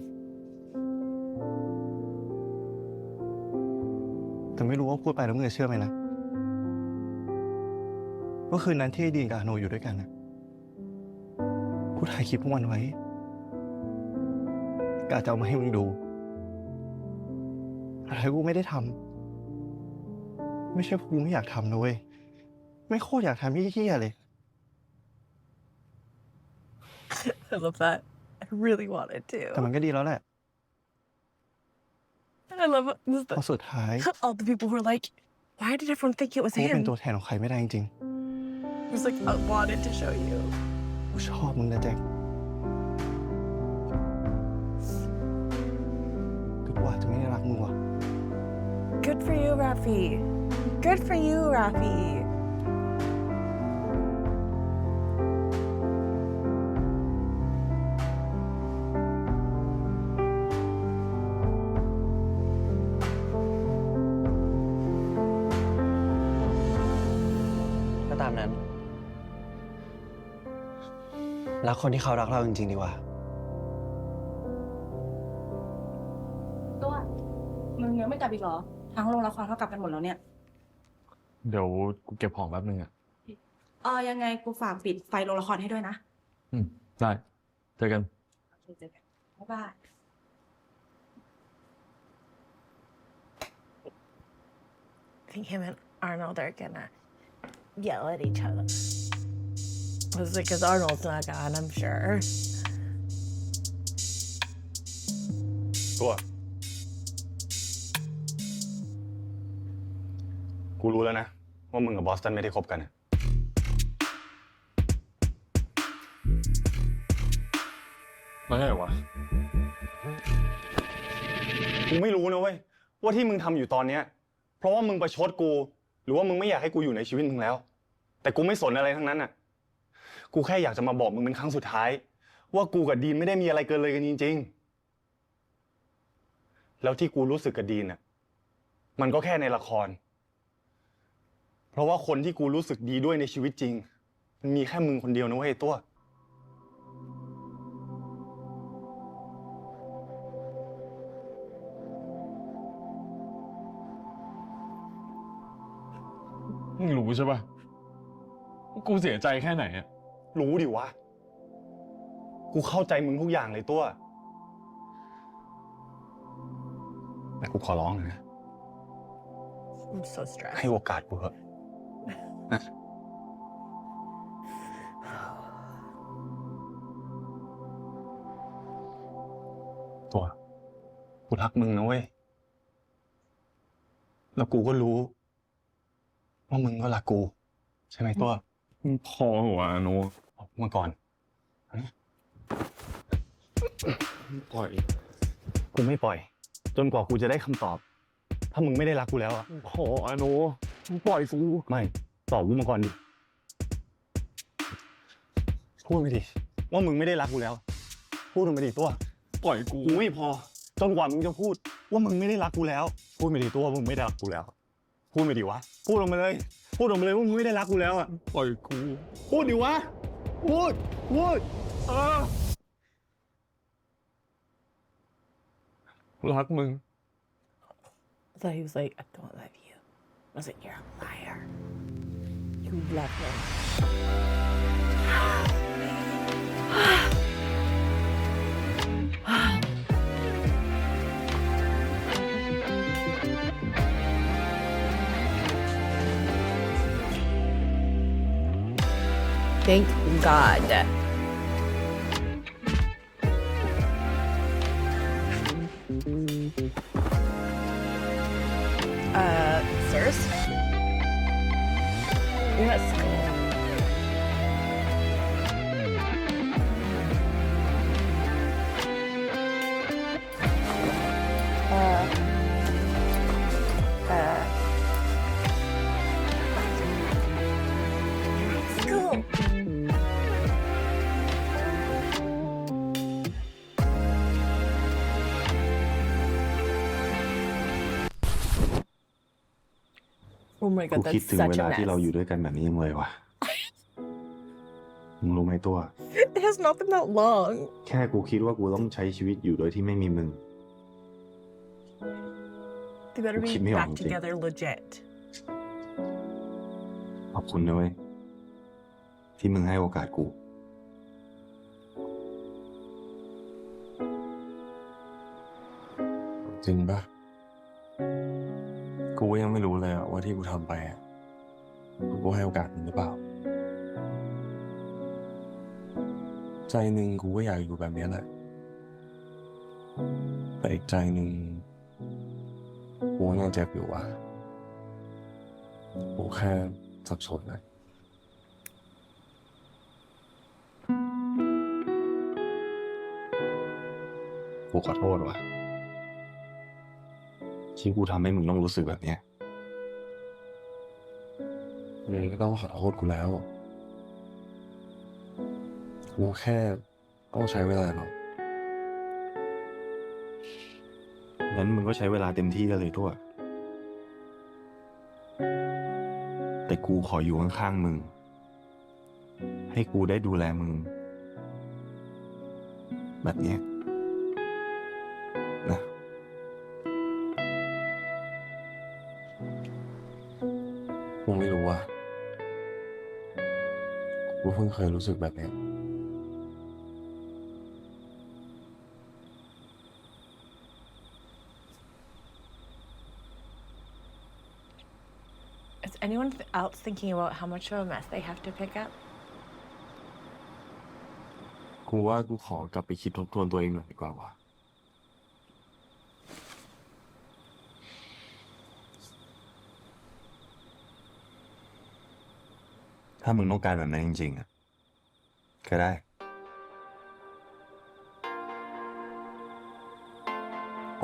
แต่ไม่รู้ว่าพูดไปแล้วมึงจะเชื่อไหมนะว่าคืนนั้นที่ไอ้ดีนกับอาโนอยู่ด้วยกันนะกูถ่ายคลิปพวกมันไว้กะจะเอามาให้มึงดูแต่กูไม่ได้ทำไม่ใช่เพราะกูไม่อยากทำนะเว้ยไม่โคตรอยากทำเหี้ยๆเลย I love that. I really wanted แต่มัน to. ก็ดีแล้วแหละ And I love this. เพราะสุดท้าย All the people were like, why did everyone think it was กูเป็น him? ตัวแทนของใครไม่ได้จริง He was like, I wanted to show you. ๆกูชอบมึงนะแจ็คแต่กูอาจจะไม่ได้รักมึงว่ะ Good for you, Rafi. Good for you, Rafi. ก็ตามนั้น รักคนที่เขารักเราจริงๆดีกว่า ตัว มึงยังไม่กลับอีกเหรอ ทั้งโรงละครเขากลับกันหมดแล้วเนี่ย เดี๋ยวกูเก็บของแป๊บนึงอ่ะ ยังไงกูฝากปิดไฟโรงละครให้ด้วยนะ ได้ เจอกัน โอเคเจอกัน บ๊ายบาย I think him and Arnold are gonna yell at each other. It's like, because Arnold's not gone, I'm sure. ตัว กูรู้แล้วนะ ว่ามึงกับบอสตันไม่ได้คบกันอะ ไม่ใช่วะ กูไม่รู้นะเว้ยว่าที่มึงทำอยู่ตอนเนี้ยเพราะว่ามึงประชดกู หรือว่ามึงไม่อยากให้กูอยู่ในชีวิตมึงแล้ว แต่กูไม่สนอะไรทั้งนั้นอ่ะกูแค่อยากจะมาบอกมึงเป็นครั้งสุดท้าย ว่ากูกับดีนไม่ได้มีอะไรเกินเลยกันจริงๆแล้วที่กูรู้สึกกับดีนอ่ะมันก็แค่ในละคร เพราะว่าคนที่กูรู้สึกดีด้วยในชีวิตจริงมันมีแค่มึงคนเดียวนะเว้ยตัวมึงรู้ใช่ปะกูเสียใจแค่ไหนอะ รู้ดิวะกูเข้าใจมึงทุกอย่างเลยตัวแต่กูขอร้องนะ I'm so stressed. ให้โอกาสกูเถอะนะตัวกูรักมึงนะเว้ยแล้วกูก็รู้ว่ามึงก็รักกูใช่ไหมตัว มึงพอเหรอวะโน ออกมาก่อนปล่อยกูไม่ปล่อย จนกว่ากูจะได้คำตอบ ถ้ามึงไม่ได้รักกูแล้วอะ พออะโนมึงปล่อยกู ไม่ตอบกูมาก่อนดิพูดไปดิว่ามึงไม่ได้รักกูแล้ว พูดมาดิตัว ปล่อยกู กูไม่พอ จนกว่ามึงจะพูดว่ามึงไม่ได้รักกูแล้ว พูดมาดิตัวว่ามึงไม่ได้รักกูแล้ว พูดมาดิวะพูดออกมาเลย พูดออกมาเลยว่ามึงไม่ได้รักกูแล้วอะ ปล่อยกู พูดดิวะพูดรักมึง I thought he was like, I don't love you. I was like, you're a liar. You love him. Thank God. Sirs? Yes. School. Oh my กู god, คิด that's ถึงเว such a ลาที่เราอ mess. ยู่ด้วยกันแบบนี้ยังเลยวะมึงรู้ไหมตัว It has not been that long. แค่กูคิดว่ากูต้องใช้ชีวิตอยู่โดยที่ไม่มีมึง They better be Keep me back on, dude. together legit. ขอบคุณนะเว้ยที่มึงให้โอกาสกู จริงปะกูยังไม่รู้เลยอะว่าที่กูทำไปอะกูให้โอกาสมึงหรือเปล่า ใจหนึ่งกูก็อยากอยู่แบบนี้แหละ แต่อีกใจหนึ่งกูก็ยังเจ็บอยู่ว่ะกูแค่สับสนเลย กูขอโทษว่ะที่กูทำให้มึงต้องรู้สึกแบบเนี้ย มึงก็ต้องขอโทษกูแล้ว กูแค่ต้องใช้เวลาหน่อย งั้นมึงก็ใช้เวลาเต็มที่ได้เลยทั่ว แต่กูขออยู่ข้างๆมึง ให้กูได้ดูแลมึง แบบเนี้ยนะ กูไม่รู้ว่ากูเพิ่งเคยรู้สึกแบบนี้ Is anyone else thinking about how much of a mess they have to pick up? กูว่ากูขอกลับไปคิดทบทวนตัวเองหน่อยดีกว่าว่ะ ถ้ามึงต้องการแบบนั้นจริงๆอ่ะก็ได้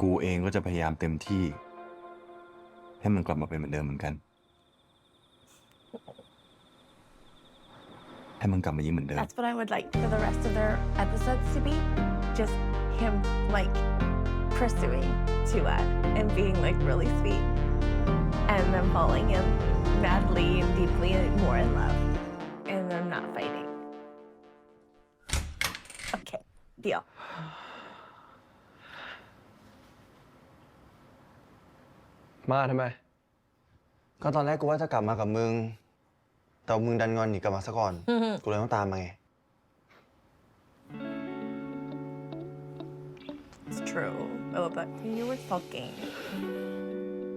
กูเองก็จะพยายามเต็มที่ ให้มันกลับมาเป็นเหมือนเดิมเหมือนกัน ให้มันกลับมายิ้มเหมือนเดิม That's what I would like for the rest of their episodes to be. Just him like pursuing Tua and being like really sweet. And them falling in madly and deeply and more in love. And them not fighting. Okay, deal. มาทำไม ก็ตอนแรกกูว่าจะกลับมากับมึง แต่มึงดันงอนหนีกลับมาซะก่อน กูเลยต้องตามมาไง It's true. Oh, but you were sulking.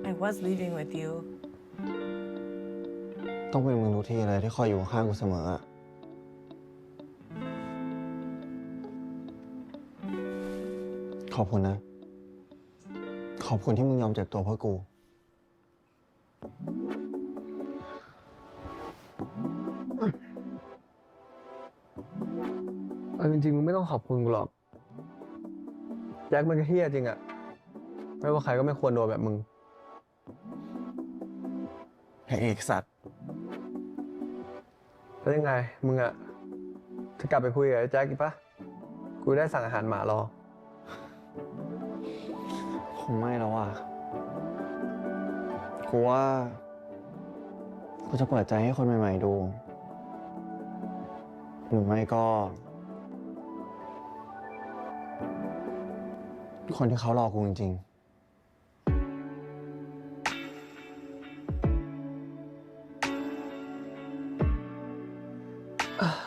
I was leaving with you. ต้องเป็นมึงทุกที่เลยที่คอยอยู่ข้างกูเสมออะขอบคุณนะ ขอบคุณที่มึงยอมเจ็บตัวเพื่อกู เอาจริงๆมึงไม่ต้องขอบคุณกูหรอก แจ็คมันก็เฮี้ยจริงอะไม่ว่าใครก็ไม่ควรโดนแบบมึง แหกเอกสัตว์ แล้วยังไง มึงอะจะกลับไปคุยกับไอ้แจ็คอีกปะกูได้สั่งอาหารหมารอ คงไม่แล้วอ่ะ กูว่า กูจะเปิดใจให้คนใหม่ๆดู หรือไม่ก็ คนที่เขารอกูจริงๆ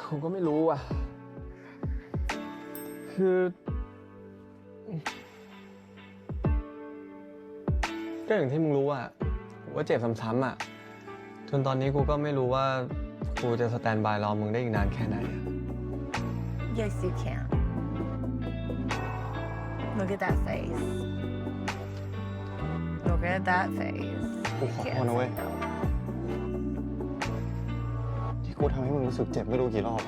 ผมก็ไม่รู้อ่ะ คือก็อย่างที่มึงรู้อ่ะกูว่าเจ็บซ้ำๆอ่ะ จนตอนนี้กูก็ไม่รู้ว่ากูจะสแตนบายรอมึงได้อีกนานแค่ไหนอะ Yes, you can. Look at that face. Look at that face. กูขอโทษนะเว้ย ที่กูทำให้มึงรู้สึกเจ็บไม่รู้กี่รอบ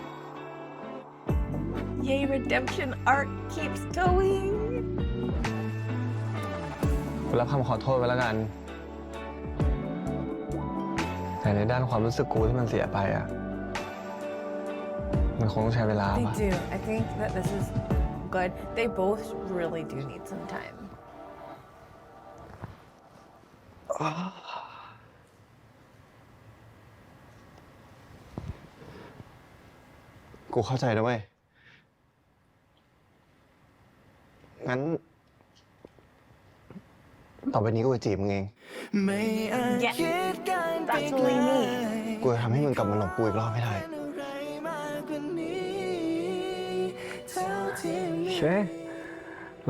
Yay, redemption arc keeps going. กูรับคำขอโทษไว้แล้วกัน แต่ในด้านความรู้สึกกูที่มันเสียไปอ่ะ มันคงต้องใช้เวลา They ป่ะ do. I think that this is good. They both really do need some time. กูเข้าใจนะเว้ย งั้น ต่อไปนี้กูจะจีบมึงเอง Yes, that's really me. กูจะทำให้มึงกลับมาหลงกูอีกรอบให้ได้ เช่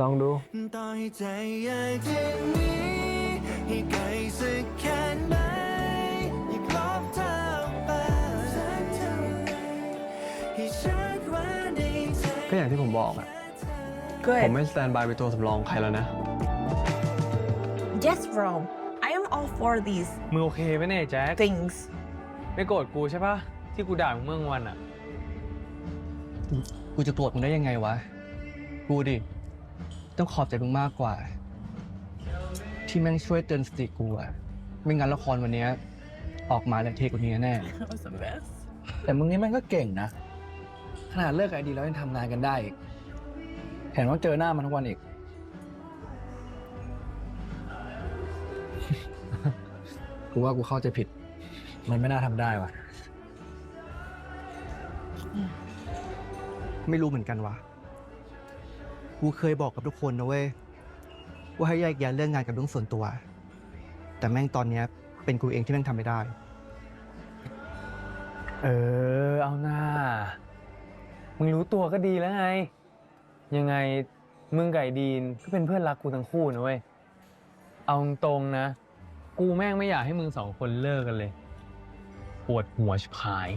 ลองดู ต่อให้ใจอยากจะหนีให้ไกลสักแค่ไหนอยากลบเธอออกไปสักเท่าไหร่ให้ชัดว่าในใจ ก็อย่างที่ผมบอกอ่ะ ผม Good. ไม่สแตนบายเป็นตัวสำรองใครแล้วนะ Yes, Rome. I am all for these มึงโอเคไหมเนี่ยแจ็ค things. ไม่โกรธกูใช่ปะที่กูด่ามึงเมื่อวันอ่ะ กูจะโกรธมึงได้ยังไงวะ กูดิ ต้องขอบใจมึงมากกว่า ที่แม่งช่วยเตือนสติกูอะไม่งั้นละครวันเนี้ยออกมาเละเทะกว่านี้แน่ That was a mess. แต่มึงนี่แม่งก็เก่งนะ ขนาดเลิกกับไอดีแล้วยังทำงานกันได้อีกเห็นว่าเจอหน้ามันทุกวันอีก กูว่ากูเข้าใจผิด มันไม่น่าทำได้ว่ะ ไม่รู้เหมือนกันวะกูเคยบอกกับทุกคนนะเว้ย ว่าให้แยกแยะเรื่องงานกับเรื่องส่วนตัว แต่แม่งตอนเนี้ยเป็นกูเองที่แม่งทำไม่ได้ เอาหน้า มึงรู้ตัวก็ดีแล้วไง ยังไงมึงกับไอ้ดีนก็เป็นเพื่อนรักกูทั้งคู่นะเว้ย เอาตรงๆนะ กูแม่งไม่อยากให้มึงสองคนเลิกกันเลย ปวดหัวชิบหาย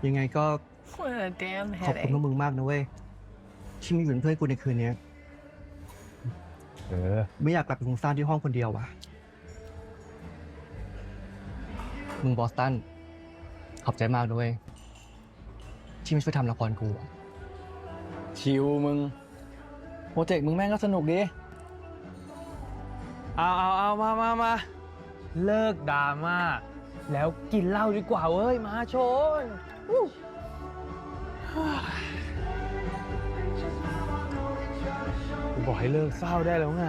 ยังไงก็ What a damn ขอบคุณ headache. พวกมึงมากนะเว้ย ที่มาอยู่เป็นเพื่อนกูในคืนนี้ ไม่อยากกลับไปฟุ้งซ่านที่ห้องคนเดียวว่ะ มึงบอสตัน ขอบใจมากด้วย ที่มาช่วยทำละครกูอะ ชิวมึง รเจกต์มึงแม่งก็สนุกดี เอามาเลิกดราม่าแล้วกินเหล้าดีกว่าเว้ยมาชนกูบอกให้เลิกเศร้าได้แล้วไง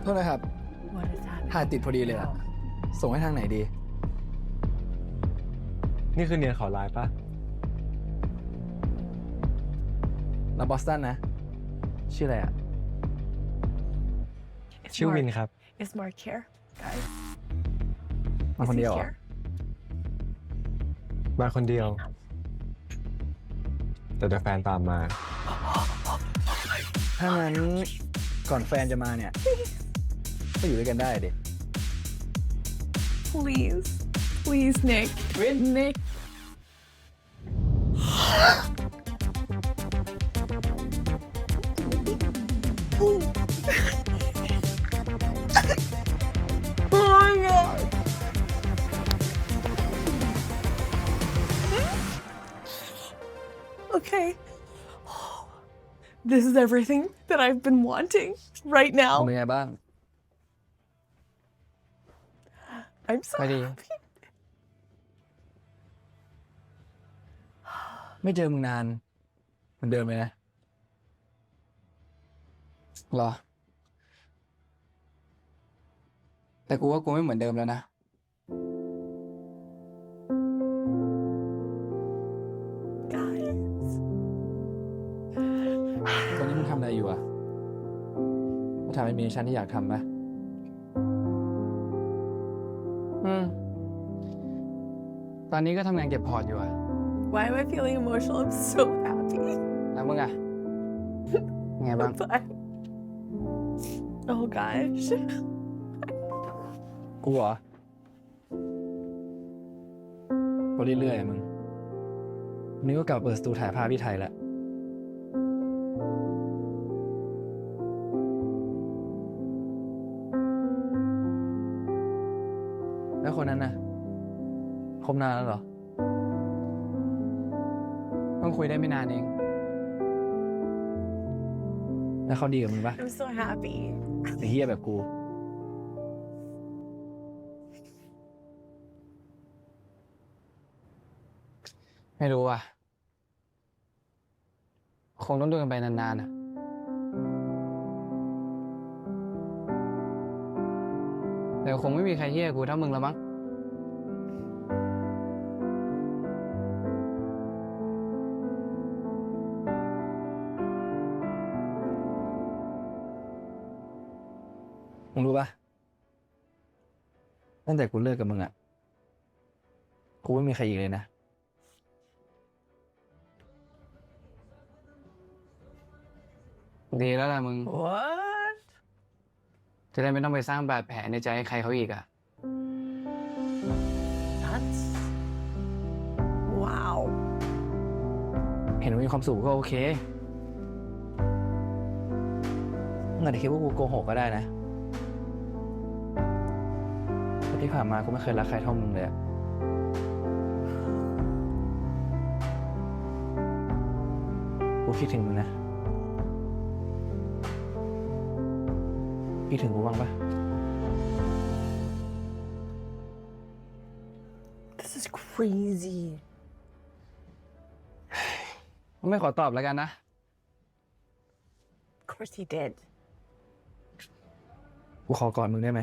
โทษนะครับ What is happening? ถ่ายติดพอดีเลยอะส่งให้ทางไหนดี นี่คือเนียนขอไลน์ปะ มาบอสตันนะ ชื่ออะไรอะ Is ชื่อวิน Mark- ครับ Is Mark here, guys? มา Is คน he เดียวเหรอ here? มาคนเดียว แต่เดี๋ยวแฟนตามมา ถ้างั้นก่อนแฟนจะมาเนี่ย ก็อยู่ด้วยกันได้ดิ Please. Please, Nick. Nick. Oh my god. Okay. This is everything that I've been wanting right เป็น now. ไงบ้าง I'm so ไปดี happy. ไม่เจอมึงนานเหมือนเดิมเลยนะเหรอ แต่กูว่ากูไม่เหมือนเดิมแล้วนะ Guys. ตอนนี้มึงทำอะไรอยู่อะมาทำให้มีชั้นที่อยากทำปะตอนนี้ก็ทำงานเก็บพอร์ตอยู่อะ Why am I feeling emotional? I'm so happy. แล้วมึงอะไงบ้าง But oh gosh. กูเหรอก็เรื่อยๆอะมึงวันนี้ก็กลับเปิดสตูถ่ายภาพที่ไทยแล้ว แล้วคนนั้นน่ะคบนานแล้วเหรอเพิ่งคุยได้ไม่นานเอง แล้วเขาดีกับมึงปะ I'm so happy. ไอ้เฮียแบบกู ไม่รู้อ่ะ คงต้องดูกันไปนานๆอะแต่คงไม่มีใครเฮี้ยกูเท่ามึงแล้วมั้ง มึงรู้ปะตั้งแต่กูเลิกกับมึงอ่ะ กูไม่มีใครอีกเลยนะ ดีแล้วล่ะมึง What? จะได้ไม่ต้องไปสร้างบาดแผลในใจให้ใครเขาอีกอ่ะ That's wow. เห็นว่ามีความสุขก็โอเคมึงอาจจะคิดว่ากูโกหกก็ได้นะแต่ที่ผ่านมากูไม่เคยรักใครเท่ามึงเลยอะกูคิดถึงมึงนะ คิดถึงกูบ้างปะ This is crazy. ไม่ขอตอบแล้วกันนะ Of course he did. กูขอกอดมึงได้ไหม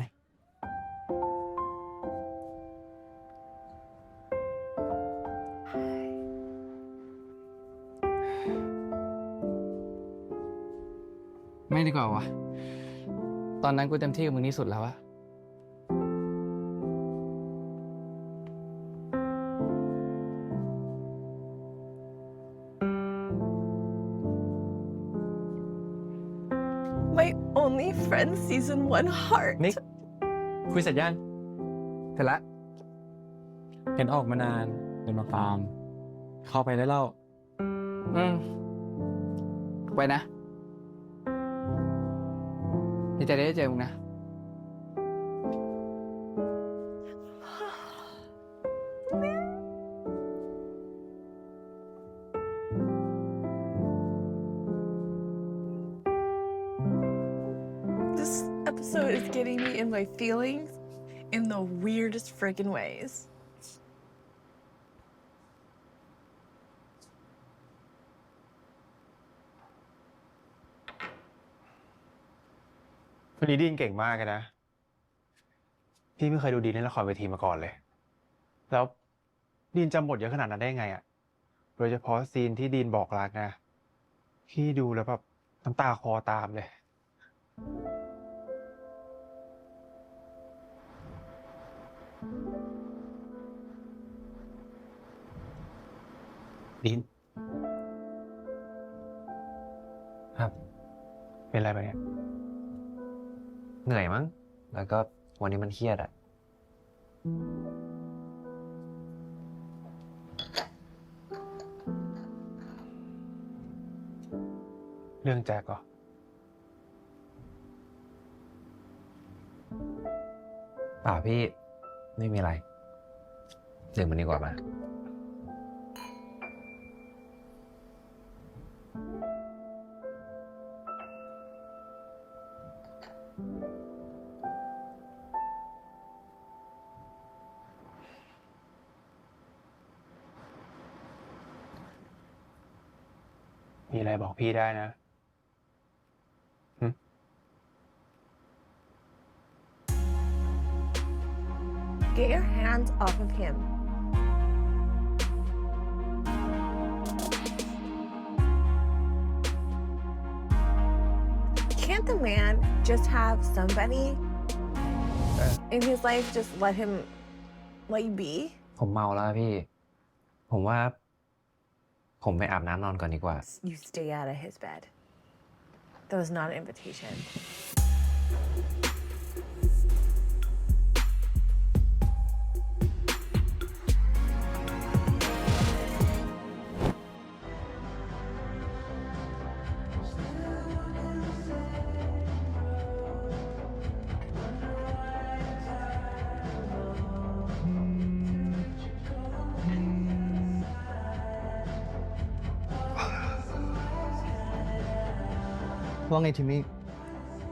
ไม่ดีกว่าวะ ตอนนั้นกูเต็มที่กับมึงที่สุดแล้วอะ My only friend season 1 heart. นิก คุยเสร็จยัง เสร็จละ เห็นออกมานานเดินมาฟาร์ม เข้าไปได้เล่า ไปนะดีใจได้เจอมึงนะ This episode is getting me in my feelings in the weirdest friggin' ways. วันนี้ดีนเก่งมากเลยนะ พี่ไม่เคยดูดีนเล่นละครเวทีมาก่อนเลย แล้วดีนจำบทเยอะขนาดนั้นได้ไงอะโดยเฉพาะซีนที่ดีนบอกรักนะ พี่ดูแล้วแบบน้ำตาคลอตามเลย ดีน ครับ เป็นอะไรไปเนี่ย เหนื่อยมั้ง แล้วก็วันนี้มันเครียดอะเรื่องแจ็คเหรอ เปล่าพี่ ไม่มีอะไรดื่มมันดีกว่ามา มีอะไรบอกพี่ได้นะ Get your hands off of him. Can't the man just have somebody in his life just let you be? ผมเมาแล้วพี่ ผมว่า ผมไปอาบน้ำนอนก่อนดีกว่า You stay out of his bed. That was not an invitation.ว่าไงทิมมี่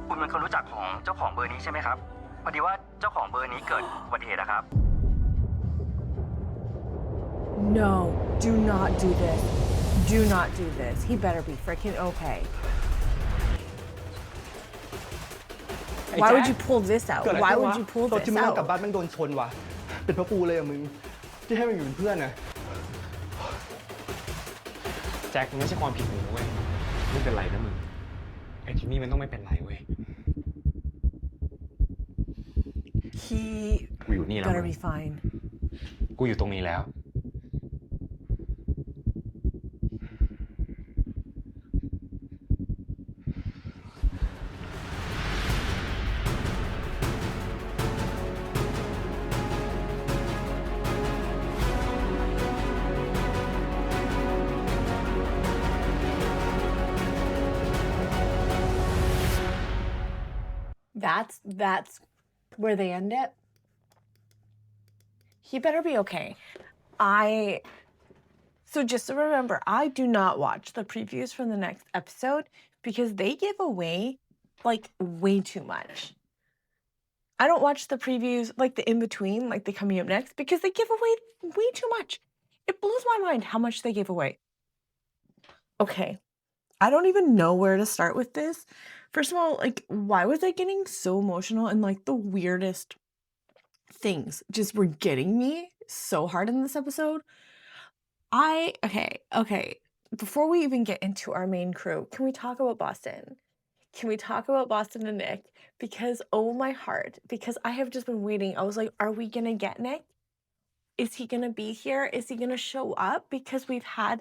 คุณเป็นคนรู้จักของเจ้าของเบอร์นี้ใช่ไหมครับ พอดีว่าเจ้าของเบอร์นี้เกิดอุบัติเหตุนะครับ No, do not do this. Do not do this. He better be freaking okay. Why would you pull this out? เกิดอะไร Why ขึ้น would วะ you pull ตอน this ที่มึงกลับ out? บ้านแม่งโดนชนว่ะ เป็นเพราะกูเลยอะมึง ที่ให้มันอยู่เป็นเพื่อนอะ แจ็คมันไม่ใช่ความผิดมึงนะเว้ย ไม่เป็นไรนะมึง ไอ้ที่นี่มันต้องไม่เป็นไรเว้ย He กูอยู่นี่แล้ว better มึง be fine. กูอยู่ตรงนี้แล้ว That's where they end it. He better be okay. So just to remember, I do not watch the previews from the next episode because they give away like way too much. I don't watch the previews, like the in-between, like the coming up next, because they give away way too much. It blows my mind how much they give away. Okay. I don't even know where to start with this. First of all, like, why was I getting so emotional and like the weirdest things just were getting me so hard in this episode? Okay. Before we even get into our main crew, can we talk about Boston? Can we talk about Boston and Nick? Because, oh my heart, because I have just been waiting. I was like, are we gonna get Nick? Is he gonna be here? Is he gonna show up? Because we've had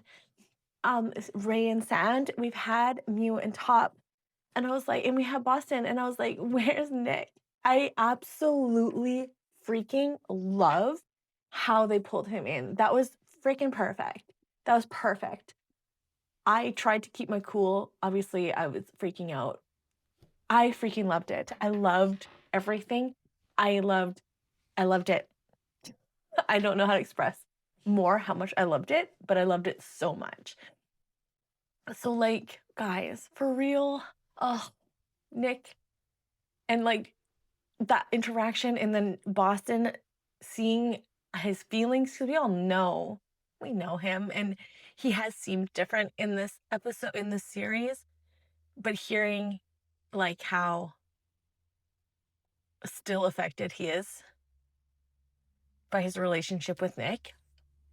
Ray and Sand, we've had Mew and Top, and I was like, and we have Boston, and I was like, where's Nick? I absolutely freaking love how they pulled him in. That was freaking perfect. That was perfect. I tried to keep my cool. Obviously, I was freaking out. I freaking loved it. I loved everything. I loved it. I don't know how to express more how much I loved it, but I loved it so much. So like, guys, for real, oh, Nick, and like that interaction, and then Boston seeing his feelings, because we know him, and he has seemed different in this episode, in this series, but hearing like how still affected he is by his relationship with Nick,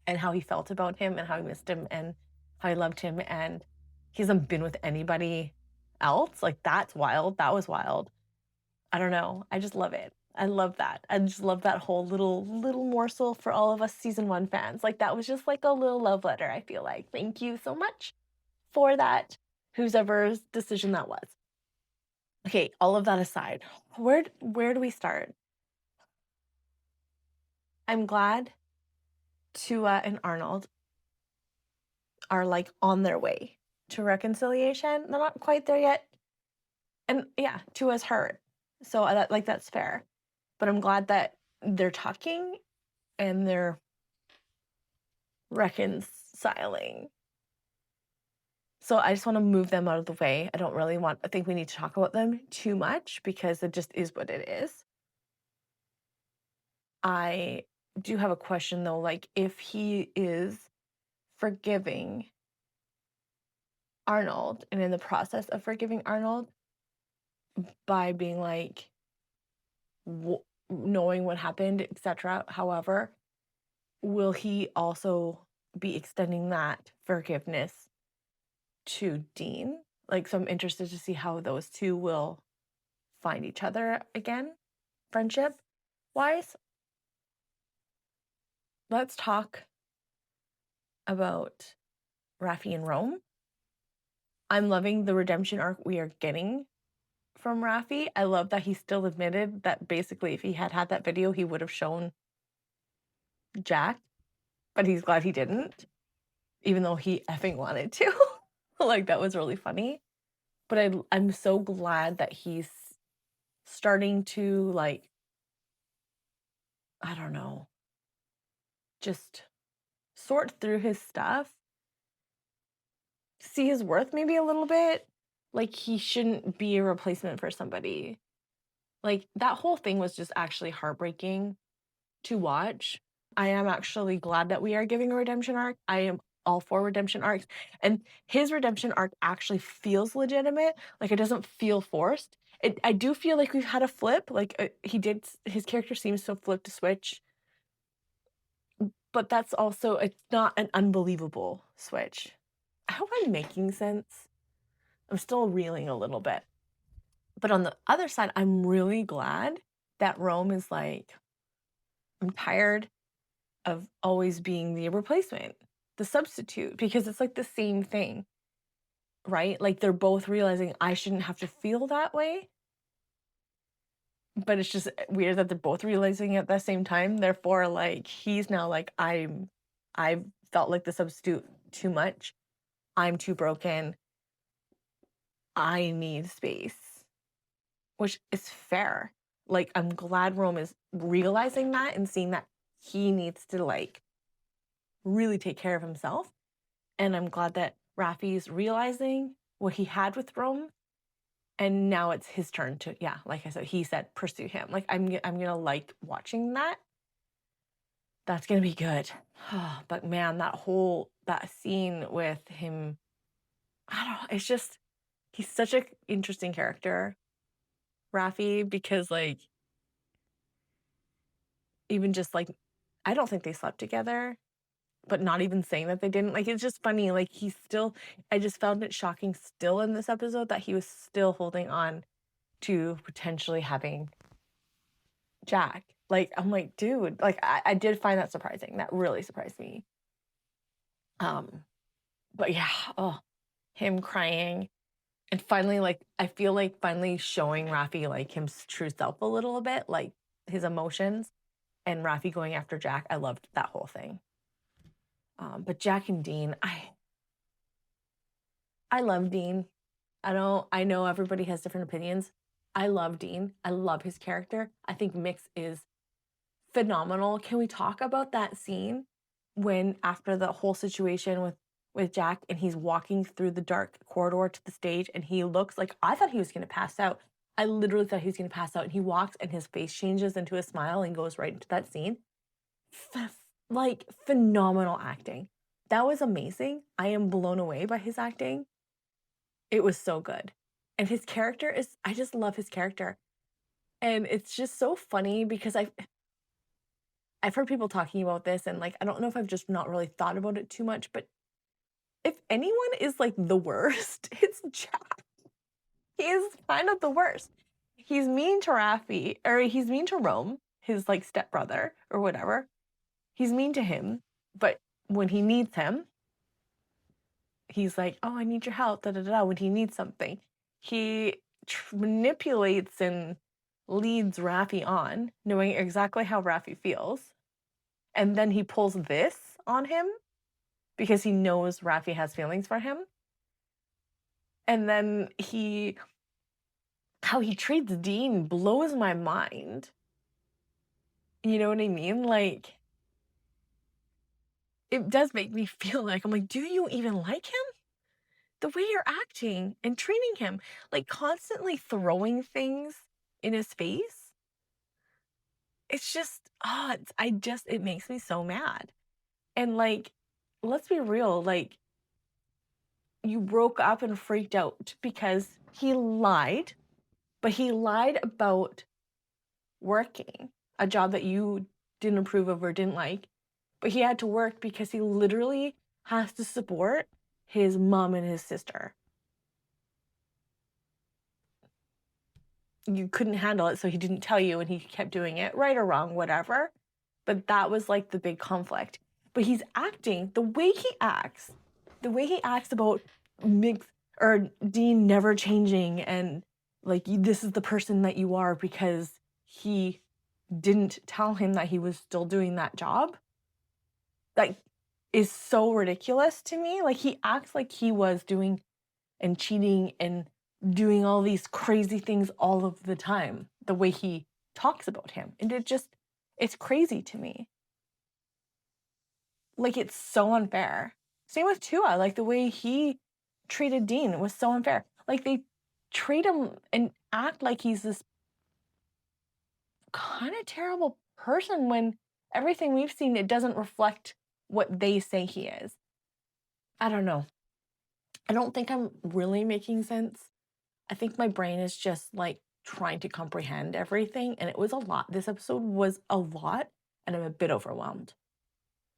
and how he felt about him, and how he missed him, and how he loved him, and he hasn't been with anybody else. Like, that's wild. That was wild. I don't know. I just love it. I love that. I just love that whole little morsel for all of us season 1 fans. Like, that was just like a little love letter, I feel like. Thank you so much for that, whoever's decision that was. Okay, all of that aside, where do we start? I'm glad Tua and Arnold are like on their way to reconciliation. They're not quite there yet. And yeah, Tua's hurt. So that's fair. But I'm glad that they're talking and they're reconciling. So I just want to move them out of the way. I think we need to talk about them too much because it just is what it is. I do have a question though, like if he is forgiving Arnold and in the process of forgiving Arnold by being like knowing what happened, etc. However, will he also be extending that forgiveness to Dean? Like, so I'm interested to see how those two will find each other again, friendship wise. Let's talk about Raffi and Rome. I'm loving the redemption arc we are getting from Raffi. I love that he still admitted that basically if he had had that video, he would have shown Jack, but he's glad he didn't, even though he effing wanted to. Like, that was really funny. But I'm so glad that he's starting to, like, I don't know, just sort through his stuff, see his worth maybe a little bit. Like, he shouldn't be a replacement for somebody. Like, that whole thing was just actually heartbreaking to watch. I am actually glad that we are giving a redemption arc. I am all for redemption arcs. And his redemption arc actually feels legitimate. Like, it doesn't feel forced. I do feel like we've had a flip. Like, his character seems to flip to switch. But that's also, it's not an unbelievable switch. I hope I'm making sense. I'm still reeling a little bit. But on the other side, I'm really glad that Rome is like, I'm tired of always being the replacement, the substitute, because it's like the same thing, right? Like, they're both realizing I shouldn't have to feel that way. But it's just weird that they're both realizing it at the same time. Therefore, like, he's now like, I felt like the substitute too much. I'm too broken. I need space, which is fair. Like, I'm glad Rome is realizing that and seeing that he needs to, like, really take care of himself. And I'm glad that Raffi's realizing what he had with Rome. And now it's his turn to, yeah, like I said, he said, pursue him. Like, I'm gonna like watching that. That's gonna be good. But man, that scene with him, I don't know, it's just, he's such an interesting character, Raffi, because like, even just like, I don't think they slept together, but not even saying that they didn't. Like, it's just funny. Like, I just found it shocking still in this episode that he was still holding on to potentially having Jack. Like, I'm like, dude, like, I did find that surprising. That really surprised me. But yeah, him crying. And finally, like, I feel like finally showing Raffi, like, his true self a little bit, like, his emotions. and Raffi going after Jack. I loved that whole thing. But Jack and Dean, I love Dean. I know everybody has different opinions. I love Dean. I love his character. I think Mix is phenomenal. Can we talk about that scene when after the whole situation with Jack and he's walking through the dark corridor to the stage and he looks like, I thought he was going to pass out. I literally thought he was going to pass out, and he walks and his face changes into a smile and goes right into that scene. Like phenomenal acting. That was amazing. I am blown away by his acting. It was so good. And his character is, I just love his character. And it's just so funny because I've heard people talking about this, and like I don't know if I've just not really thought about it too much, but if anyone is like the worst, it's Jack. He is kind of the worst. He's mean to Raffi, or he's mean to Rome, his like stepbrother or whatever. He's mean to him, but when he needs him, he's like, "Oh, I need your help." Da da da. When he needs something, he manipulates and leads Raffi on, knowing exactly how Raffi feels, and then he pulls this on him because he knows Raffi has feelings for him. And then how he treats Dean blows my mind. You know what I mean? Like, it does make me feel like, I'm like, do you even like him? The way you're acting and treating him, like constantly throwing things in his face. It's just, it makes me so mad. And like, let's be real, like, you broke up and freaked out because he lied, but he lied about working a job that you didn't approve of or didn't like, but he had to work because he literally has to support his mom and his sister. You couldn't handle it, so he didn't tell you, and he kept doing it, right or wrong, whatever. But that was like the big conflict. But he's acting, the way he acts about Mix or Dean never changing, and like, this is the person that you are because he didn't tell him that he was still doing that job. Like, is so ridiculous to me. Like, he acts like he was doing and cheating and doing all these crazy things all of the time, the way he talks about him. And it's crazy to me. Like, it's so unfair. Same with Tua, like the way he treated Dean was so unfair. Like, they treat him and act like he's this kind of terrible person when everything we've seen, it doesn't reflect what they say he is. I don't know. I don't think I'm really making sense. I think my brain is just like trying to comprehend everything, and it was a lot. This episode was a lot, and I'm a bit overwhelmed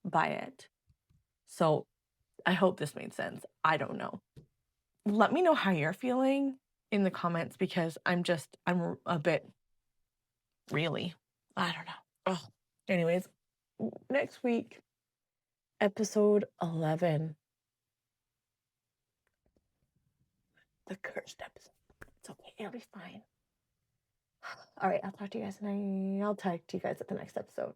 by it. So I hope this made sense. I don't know. Let me know how you're feeling in the comments, because I'm a bit, really, I don't know. Oh, anyways, next week, episode 11. The cursed episode. It's okay. It'll be fine. All right. I'll talk to you guys at the next episode.